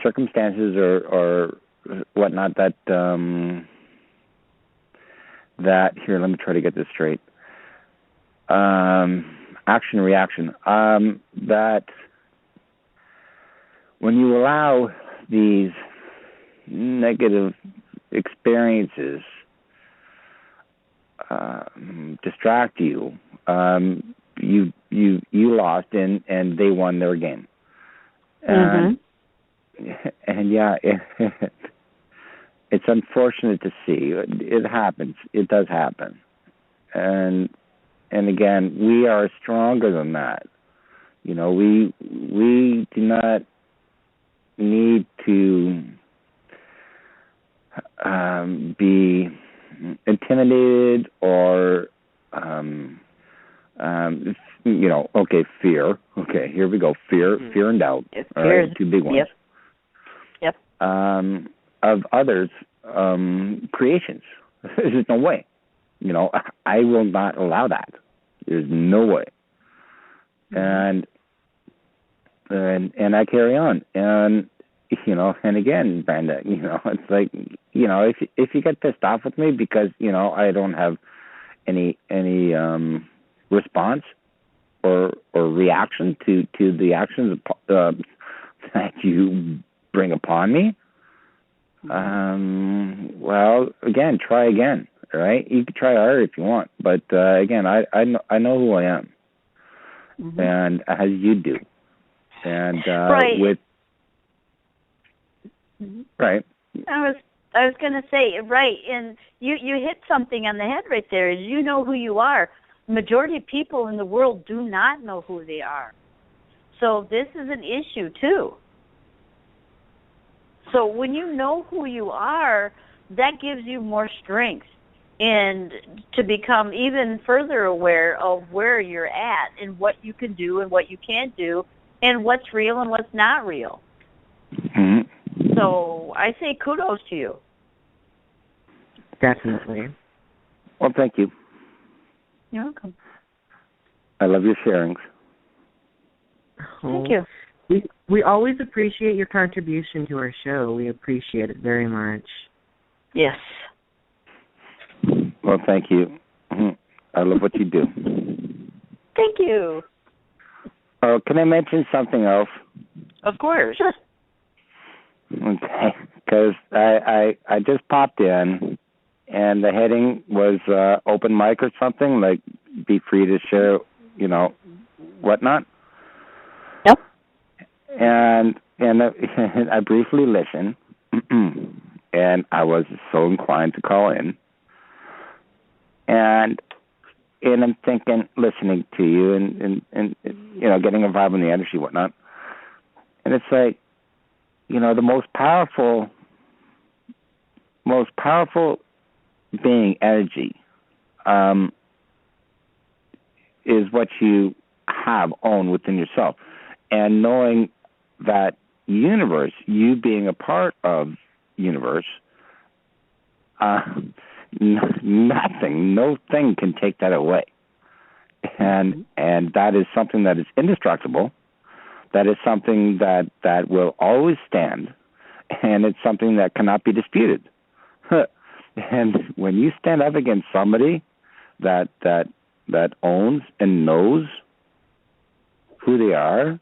Speaker 10: circumstances or whatnot that here, let me try to get this straight. Action reaction. That when you allow these negative experiences distract you, you lost and they won their game. And yeah, it's unfortunate to see. It happens. It does happen. And again, we are stronger than that. You know, we do not need to be intimidated or you know, okay, fear. Okay, here we go. Fear and doubt.
Speaker 2: Yes,
Speaker 10: all right, two big ones.
Speaker 2: Yep.
Speaker 10: Of others' creations. There's no way. You know, I will not allow that. There's no way. And I carry on. And you know, and again, Brenda, you know, it's like, you know, if you get pissed off with me because, you know, I don't have any response or reaction to the actions that you bring upon me, well, again, try again. All right, you can try harder if you want, but again, I know who I am, and as you do, and
Speaker 2: right.
Speaker 10: with right.
Speaker 2: I was going to say, right, and you hit something on the head right there. Is you know who you are. Majority of people in the world do not know who they are, so this is an issue too. So when you know who you are, that gives you more strength and to become even further aware of where you're at and what you can do and what you can't do and what's real and what's not real. So I say kudos to you.
Speaker 11: Definitely.
Speaker 10: Well, thank you.
Speaker 2: You're welcome.
Speaker 10: I love your sharings.
Speaker 2: Thank you.
Speaker 11: We always appreciate your contribution to our show. We appreciate it very much.
Speaker 2: Yes.
Speaker 10: Well, thank you. I love what you do.
Speaker 2: Thank you.
Speaker 10: Oh, can I mention something else?
Speaker 1: Of course.
Speaker 10: Okay, because I just popped in, and the heading was open mic or something, like be free to share, you know, whatnot.
Speaker 2: Yep.
Speaker 10: And I briefly listened, and I was so inclined to call in. And I'm thinking, listening to you, and you know, getting involved in the energy, whatnot. And it's like, you know, the most powerful being energy is what you own within yourself. And knowing that universe, you being a part of universe, nothing, no thing can take that away. And that is something that is indestructible. That is something that will always stand, and it's something that cannot be disputed. And when you stand up against somebody that owns and knows who they are,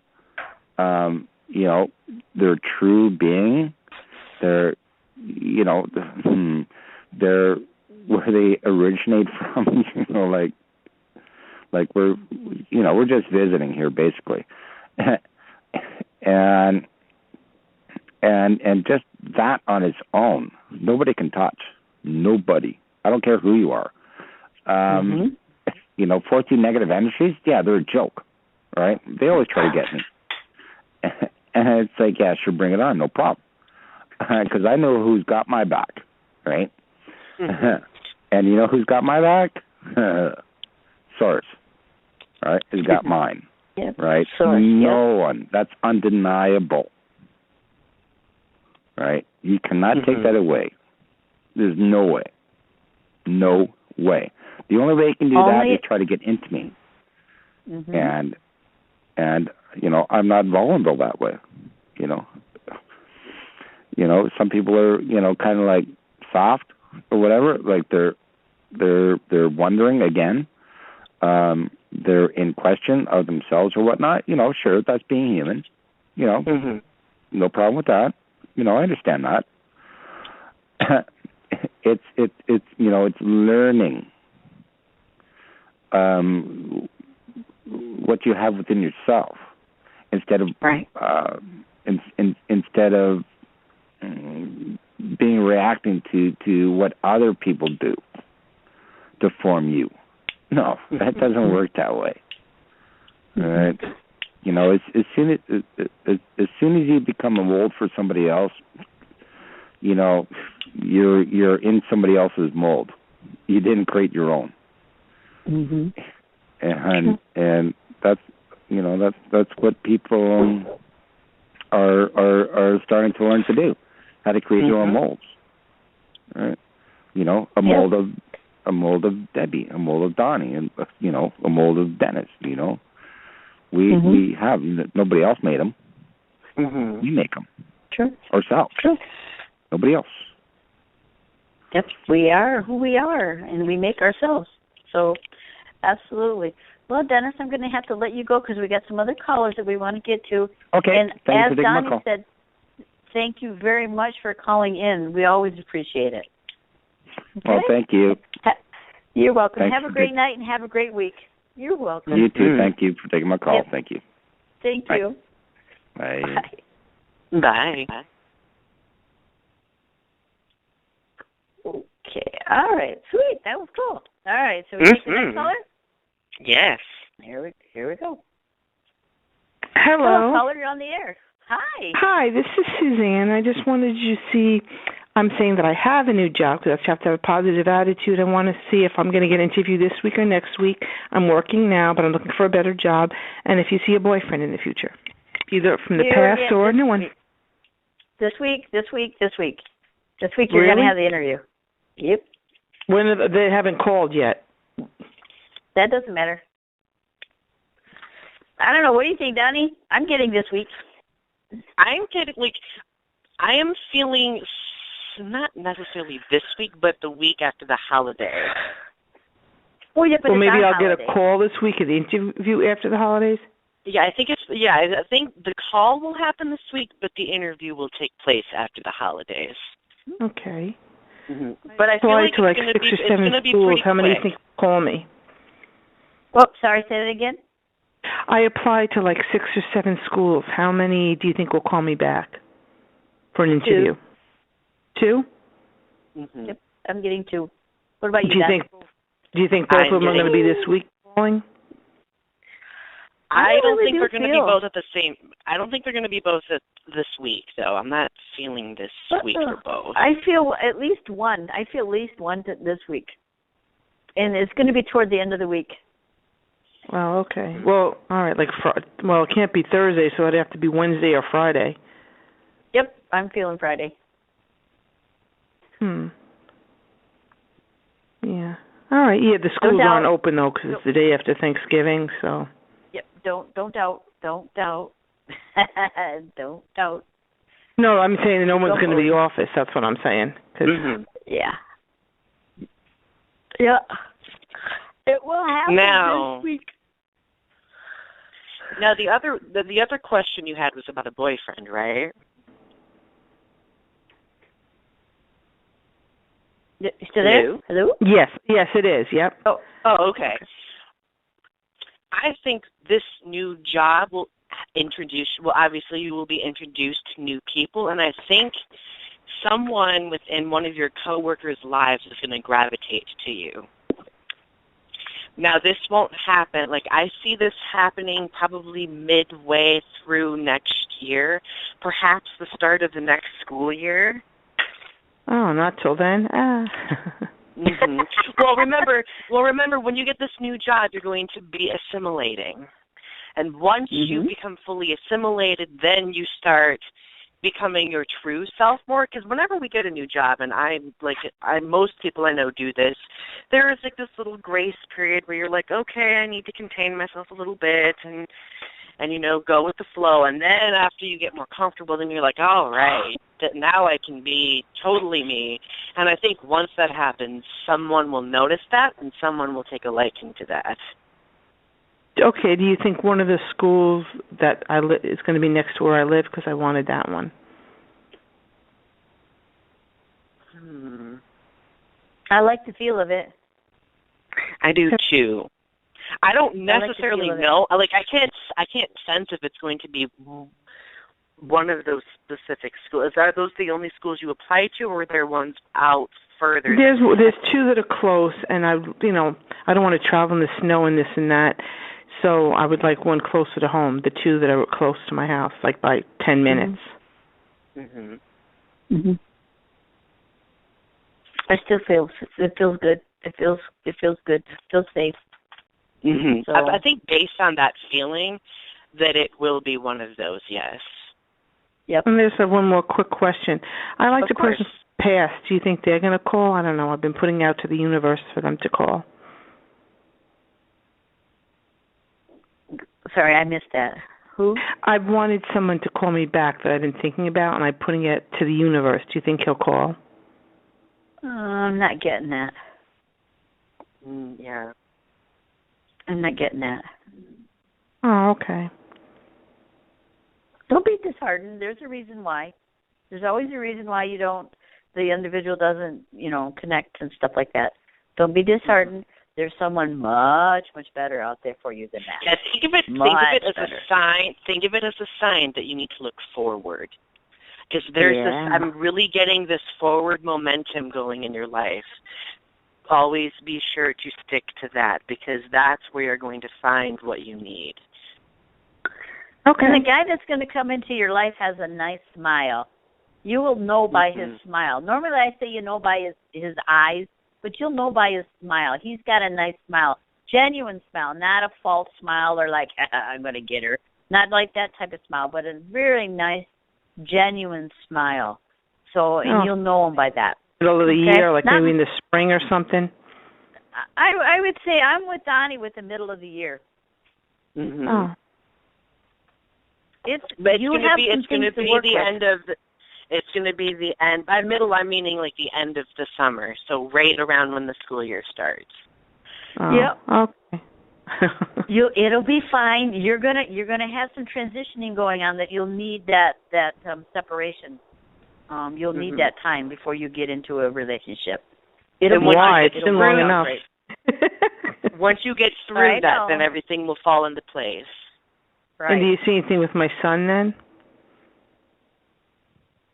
Speaker 10: you know, their true being, their, you know, their where they originate from, you know, like we're just visiting here basically. And just that on its own, nobody can touch. Nobody. I don't care who you are. You know, 14 negative energies, yeah, they're a joke, right? They always try to get me. And it's like, yeah, sure, bring it on, no problem. Because I know who's got my back, right? Mm-hmm. And you know who's got my back? Source, right? Has got mine, right? Source, no one. That's undeniable, right? You cannot take that away. There's no way. No way. The only way you can do that is try to get into me. Mm-hmm. And you know, I'm not vulnerable that way. You know, some people are, you know, kind of like soft or whatever. Like they're wondering again. They're in question of themselves or whatnot. You know, sure, that's being human. You know, no problem with that. You know, I understand that. It's you know, it's learning what you have within yourself instead of instead of being reacting to what other people do to form you. No, that doesn't work that way. Right? You know, as soon as you become a mold for somebody else, you know, you're in somebody else's mold. You didn't create your own. Mm-hmm. And that's, you know, that's what people are starting to learn to do, how to create your own molds. Right? You know, a mold of Debbie, a mold of Donny, and you know, a mold of Dennis. You know, we have, nobody else made them. We make them.
Speaker 2: True.
Speaker 10: Ourselves.
Speaker 2: True.
Speaker 10: Nobody else.
Speaker 2: Yep, we are who we are, and we make ourselves. So, absolutely. Well, Dennis, I'm going to have to let you go because we got some other callers that we want to get to.
Speaker 10: Okay.
Speaker 2: And as Donny said, thank you very much for calling in. We always appreciate it. Okay?
Speaker 10: Well, thank you.
Speaker 2: You're welcome.
Speaker 10: Thanks
Speaker 2: have a great night and have a great week. You're welcome.
Speaker 10: You too. Thank you for taking my call. Yep. Thank you.
Speaker 2: Thank you.
Speaker 10: Bye.
Speaker 1: Bye. Bye.
Speaker 2: Okay. All right. Sweet. That was cool. All right. So we take the next caller?
Speaker 1: Yes.
Speaker 2: Here we go.
Speaker 12: Hello.
Speaker 2: Caller, you're on the air. Hi.
Speaker 12: Hi, this is Suzanne. I just wanted you to see, I'm saying that I have a new job because I have to have a positive attitude. I want to see if I'm going to get an interview this week or next week. I'm working now, but I'm looking for a better job. And if you see a boyfriend in the future, either from the past or a new one.
Speaker 2: This week, you're going to have the interview. Yep.
Speaker 12: When they haven't called yet.
Speaker 2: That doesn't matter. I don't know. What do you think, Donny? I'm getting this week.
Speaker 1: I am feeling not necessarily this week, but the week after the holiday.
Speaker 2: Well,
Speaker 12: maybe I'll get a call this week and the interview after the holidays.
Speaker 1: Yeah, I think I think the call will happen this week, but the interview will take place after the holidays.
Speaker 12: Okay.
Speaker 1: Mm-hmm. But I feel like
Speaker 12: it's going to be 6 or 7 schools. How many do you think will call me?
Speaker 2: Oh, sorry, say that again.
Speaker 12: I applied to 6 or 7 schools. How many do you think will call me back for an interview? 2?
Speaker 2: Mm-hmm. Yep, I'm getting 2. What about you?
Speaker 12: Do you think both of them are going to be this week calling?
Speaker 1: I don't think they're going to be both at the same. I don't think they're going to be both this week, though. I'm not feeling this week for both.
Speaker 2: I feel at least one. This week, and it's going to be toward the end of the week.
Speaker 12: Well, okay. Well, all right. It can't be Thursday, so it'd have to be Wednesday or Friday.
Speaker 2: Yep, I'm feeling Friday.
Speaker 12: Yeah. All right. Yeah, the schools aren't open though because it's the day after Thanksgiving. So.
Speaker 2: Yep. Don't doubt. Don't doubt. Don't doubt.
Speaker 12: No, I'm saying no one's going to be in the office. That's what I'm saying.
Speaker 2: Yeah. Yeah. It will happen this week.
Speaker 1: Now the other question you had was about a boyfriend, right?
Speaker 2: You still there? Hello?
Speaker 12: Yes, it is. Yep.
Speaker 1: Oh, okay. I think this new job will obviously you will be introduced to new people, and I think someone within one of your coworkers' lives is going to gravitate to you. Now, this won't happen. Like, I see this happening probably midway through next year, perhaps the start of the next school year.
Speaker 12: Oh, not till then.
Speaker 1: Mm-hmm. Well, remember, when you get this new job, you're going to be assimilating. And once you become fully assimilated, then you start becoming your true self more. Because whenever we get a new job, and most people I know do this, there is like this little grace period where you're like, okay, I need to contain myself a little bit and go with the flow. And then after you get more comfortable, then you're like, all right, that now I can be totally me. And I think once that happens, someone will notice that and someone will take a liking to that.
Speaker 12: Okay, do you think one of the schools that is going to be next to where I live? Because I wanted that one.
Speaker 2: I like the feel of it.
Speaker 1: I do too. I don't necessarily know. Like I can't sense if it's going to be one of those specific schools. Are those the only schools you apply to, or are there ones out further?
Speaker 12: There's two that are close, and I don't want to travel in the snow and this and that. So I would like one closer to home, the two that are close to my house, like by 10 minutes.
Speaker 2: I still feels good. It feels good. It feels safe.
Speaker 1: So I think based on that feeling that it will be one of those, yes.
Speaker 2: Yep.
Speaker 12: And there's one more quick question. I like the person's past. Do you think they're going to call? I don't know. I've been putting out to the universe for them to call.
Speaker 2: Sorry, I missed that. Who?
Speaker 12: I've wanted someone to call me back that I've been thinking about, and I'm putting it to the universe. Do you think he'll call?
Speaker 2: I'm not getting that.
Speaker 1: Yeah.
Speaker 2: I'm not getting that.
Speaker 12: Oh, okay.
Speaker 2: Don't be disheartened. There's a reason why. There's always a reason why the individual doesn't, connect and stuff like that. Don't be disheartened. There's someone much, much better out there for you than that.
Speaker 1: Yeah, think of it as a sign. Think of it as a sign that you need to look forward. Because I'm really getting this forward momentum going in your life. Always be sure to stick to that, because that's where you're going to find what you need.
Speaker 2: Okay. And the guy that's going to come into your life has a nice smile. You will know by his smile. Normally I say you know by his eyes, but you'll know by his smile. He's got a nice smile, genuine smile, not a false smile or like, I'm going to get her. Not like that type of smile, but a very nice, genuine smile. So and you'll know him by that.
Speaker 12: Middle of the year, like maybe in the spring or something?
Speaker 2: I would say I'm with Donnie with the middle of the year.
Speaker 12: Oh.
Speaker 2: It's going to be
Speaker 1: the end of the... It's going to be the end. By middle, I'm meaning like the end of the summer, so right around when the school year starts.
Speaker 12: Oh, yep. Okay.
Speaker 2: It'll be fine. You're gonna have some transitioning going on that you'll need that separation. You'll need that time before you get into a relationship.
Speaker 12: It's been long enough.
Speaker 1: Once you get through that, then everything will fall into place.
Speaker 2: Right.
Speaker 12: And do you see anything with my son then?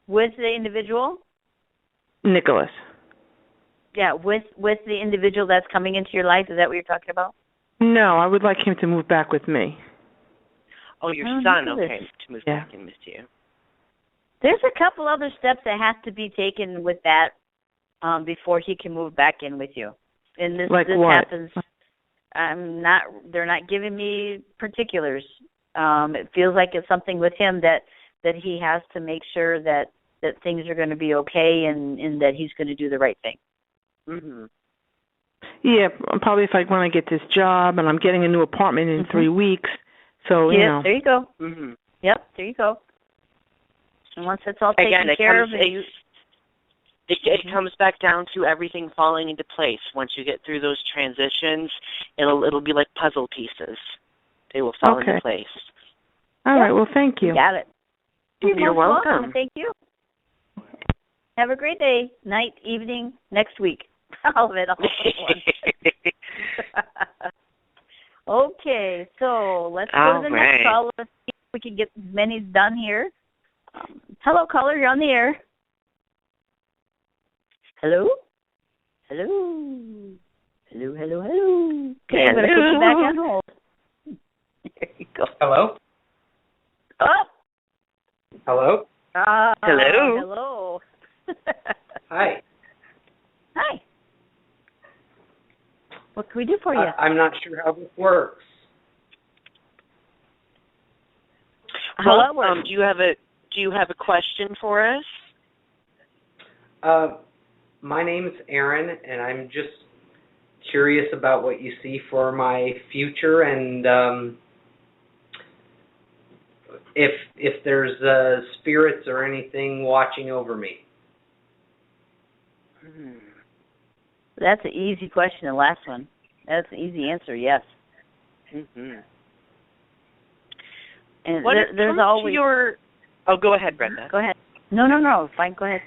Speaker 2: With the individual?
Speaker 12: Nicholas.
Speaker 2: Yeah, with the individual that's coming into your life. Is that what you're talking about?
Speaker 12: No, I would like him to move back with me.
Speaker 1: Oh, your son, okay, to move back in with you.
Speaker 2: There's a couple other steps that have to be taken with that before he can move back in with you. And this happens. They're not giving me particulars. It feels like it's something with him that he has to make sure that things are going to be okay and that he's going to do the right thing.
Speaker 12: Yeah, probably when I get this job, and I'm getting a new apartment in 3 weeks. So,
Speaker 2: there you go. Yep, there you go. And once it's all taken care of,
Speaker 1: it comes back down to everything falling into place. Once you get through those transitions, it'll be like puzzle pieces. They will fall into place.
Speaker 12: All right. Well, thank you.
Speaker 2: Got it.
Speaker 1: You're welcome.
Speaker 2: Thank you. Have a great day, night, evening, next week. All of it all at once. Okay, so let's go to the next call. Let's see if we can get as many done here. Hello, caller. You're on the air. Hello? Hello? Hello, hello, hello. Okay, I'm going to put you back on hold. There you go.
Speaker 13: Hello?
Speaker 2: Oh!
Speaker 13: Hello?
Speaker 1: Hello.
Speaker 2: Hello.
Speaker 13: Hi.
Speaker 2: Hi. What can we do for you?
Speaker 13: I'm not sure how this works.
Speaker 1: Well, do you have a question for us?
Speaker 13: My name is Aaron, and I'm just curious about what you see for my future, and if there's spirits or anything watching over me.
Speaker 2: That's an easy question, the last one. That's an easy answer, yes.
Speaker 1: Mm-hmm.
Speaker 2: And there's always...
Speaker 1: Oh, go ahead, Brenda.
Speaker 2: Go ahead. No, fine, go ahead.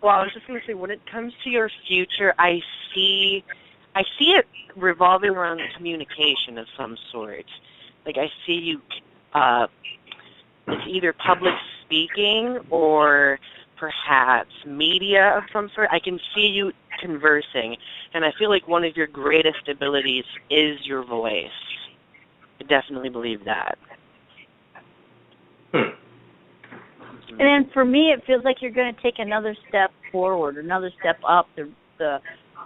Speaker 1: Well, I was just going to say, when it comes to your future, I see it revolving around communication of some sort. Like, I see you, it's either public speaking or perhaps media of some sort. I can see you conversing, and I feel like one of your greatest abilities is your voice. I definitely believe that.
Speaker 2: And then for me, it feels like you're going to take another step forward, another step up the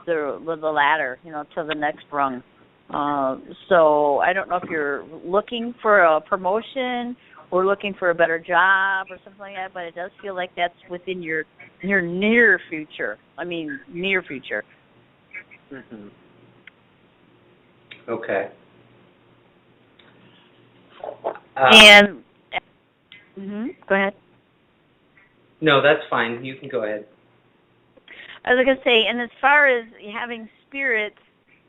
Speaker 2: ladder, to the next rung. So I don't know if you're looking for a promotion or looking for a better job or something like that, but it does feel like that's within your near future. Near future.
Speaker 1: Mm-hmm.
Speaker 13: Okay.
Speaker 2: Go ahead.
Speaker 13: No, that's fine. You can go ahead.
Speaker 2: I was going to say, and as far as having spirits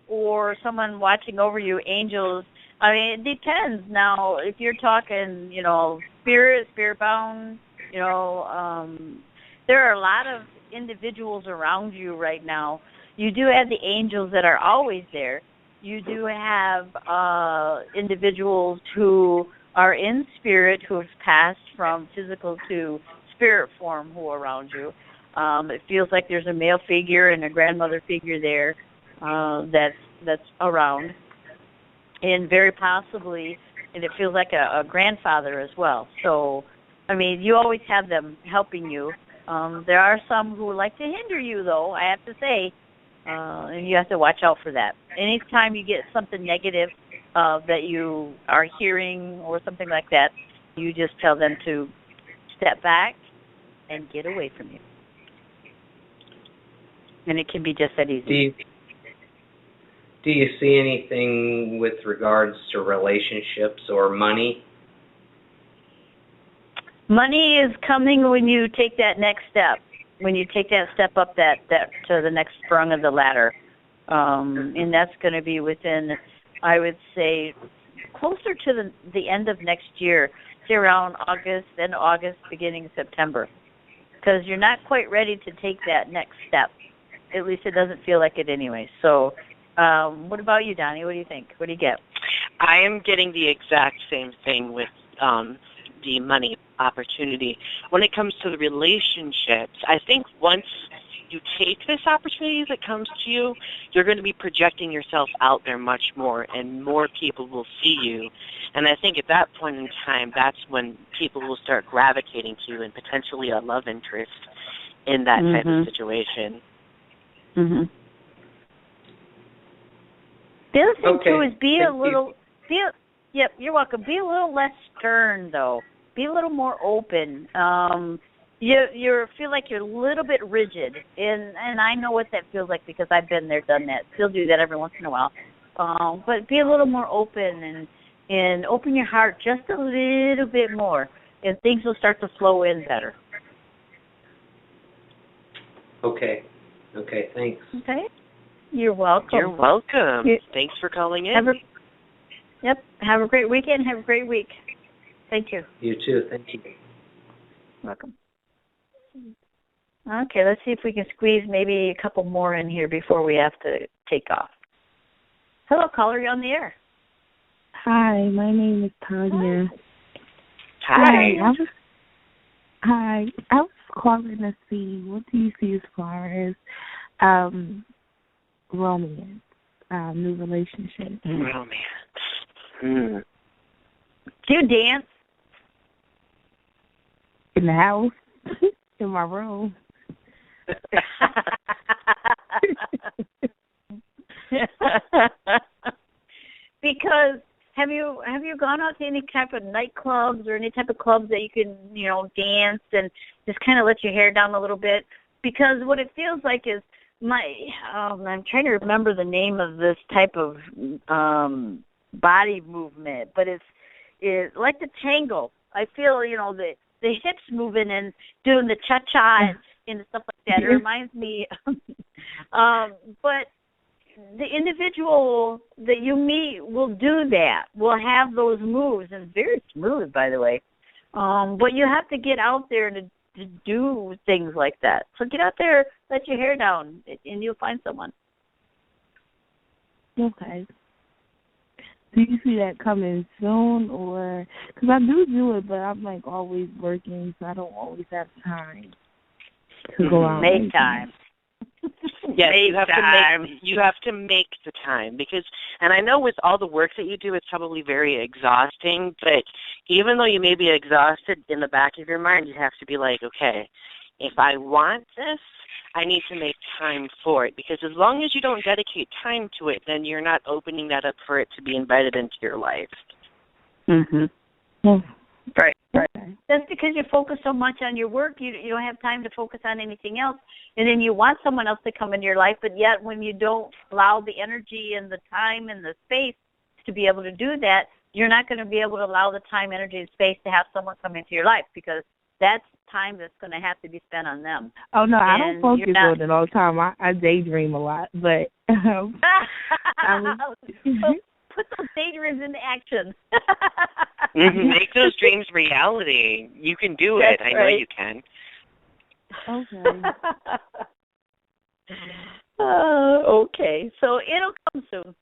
Speaker 2: or someone watching over you, angels, it depends. Now, if you're talking, spirit-bound, there are a lot of individuals around you right now. You do have the angels that are always there. You do have individuals who are in spirit, who have passed from physical to spirit form, who are around you. It feels like there's a male figure and a grandmother figure there that's around, and very possibly, and it feels like a grandfather as well. So, you always have them helping you. There are some who like to hinder you, though, I have to say, and you have to watch out for that. Anytime you get something negative that you are hearing or something like that, you just tell them to step back and get away from you. And it can be just that easy.
Speaker 13: Do you see anything with regards to relationships or money?
Speaker 2: Money is coming when you take that next step. When you take that step up that to the next rung of the ladder. And that's going to be within, I would say, closer to the end of next year, say around August, beginning of September. Because you're not quite ready to take that next step. At least it doesn't feel like it anyway. So what about you, Donnie? What do you think? What do you get?
Speaker 1: I am getting the exact same thing with the money opportunity. When it comes to the relationships, I think once you take this opportunity that comes to you, you're going to be projecting yourself out there much more, and more people will see you. And I think at that point in time, that's when people will start gravitating to you and potentially a love interest in that type of situation.
Speaker 2: Mm-hmm. The other thing, too, is you're welcome. Be a little less stern, though. Be a little more open. You feel like you're a little bit rigid, and I know what that feels like because I've been there, done that. Still do that every once in a while. But be a little more open and open your heart just a little bit more, and things will start to flow in better.
Speaker 13: Okay, thanks.
Speaker 2: Okay. You're welcome.
Speaker 1: You're welcome. Thanks for calling in.
Speaker 2: Have a great weekend. Have a great week. Thank you.
Speaker 13: You too. Thank you.
Speaker 2: Welcome. Okay, let's see if we can squeeze maybe a couple more in here before we have to take off. Hello, caller. You're on the air.
Speaker 14: Hi, my name is Tanya.
Speaker 1: Hi.
Speaker 14: I was calling to see, what do you see as far as romance? our new relationship.
Speaker 1: Romance.
Speaker 2: Do you dance?
Speaker 14: In the house, in my room.
Speaker 2: Because have you gone out to any type of nightclubs or any type of clubs that you can, dance and just kind of let your hair down a little bit? Because what it feels like is I'm trying to remember the name of this type of body movement, but it's like the tango. I feel, the hips moving and doing the cha-cha and stuff like that. It reminds me, but the individual that you meet will do that, will have those moves, and very smooth, by the way. But you have to get out there to do things like that. So get out there, let your hair down, and you'll find someone.
Speaker 14: Okay. Do you see that coming soon, or because I do it, but I'm always working, so I don't always have time to go out.
Speaker 2: Make time.
Speaker 1: Yes, you have to make the time because, and I know with all the work that you do, it's probably very exhausting. But even though you may be exhausted, in the back of your mind, you have to be like, okay, if I want this, I need to make time for it. Because as long as you don't dedicate time to it, then you're not opening that up for it to be invited into your life.
Speaker 2: Right. That's because you focus so much on your work, you don't have time to focus on anything else. And then you want someone else to come into your life, but yet when you don't allow the energy and the time and the space to be able to do that, you're not going to be able to allow the time, energy, and space to have someone come into your life because that's time that's going to have to be spent on them.
Speaker 14: Oh, no, I don't focus on it all the time. I daydream a lot, but
Speaker 2: put those daydreams into action.
Speaker 1: Make those dreams reality. You can do it. I know you can.
Speaker 14: Okay.
Speaker 2: Okay. So it'll come soon.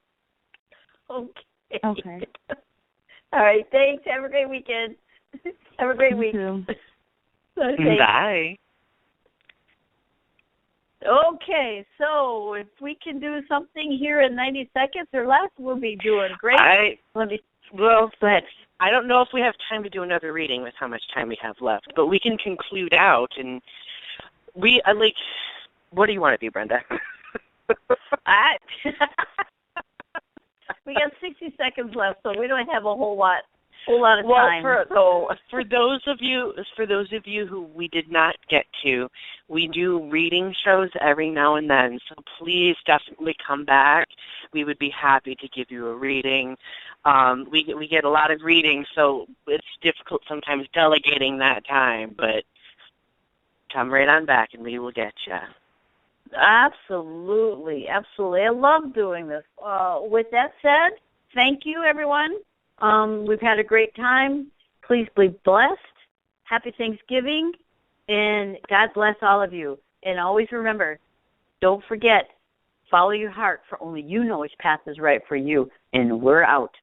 Speaker 2: Okay. All right. Thanks. Have a great weekend. Have a great week. Okay.
Speaker 1: Bye.
Speaker 2: Okay, so if we can do something here in 90 seconds or less, we'll be doing great.
Speaker 1: Go ahead. I don't know if we have time to do another reading with how much time we have left, but we can conclude out. And what do you want to do, Brenda?
Speaker 2: We got 60 seconds left, so we don't have a whole lot of time.
Speaker 1: For those of you who we did not get to, we do reading shows every now and then. So please definitely come back. We would be happy to give you a reading. We get a lot of readings, so it's difficult sometimes delegating that time. But come right on back, and we will get you.
Speaker 2: Absolutely. I love doing this. With that said, thank you, everyone. We've had a great time. Please be blessed. Happy Thanksgiving, and God bless all of you. And always remember, don't forget, follow your heart, for only you know which path is right for you. And we're out.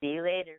Speaker 2: See you later.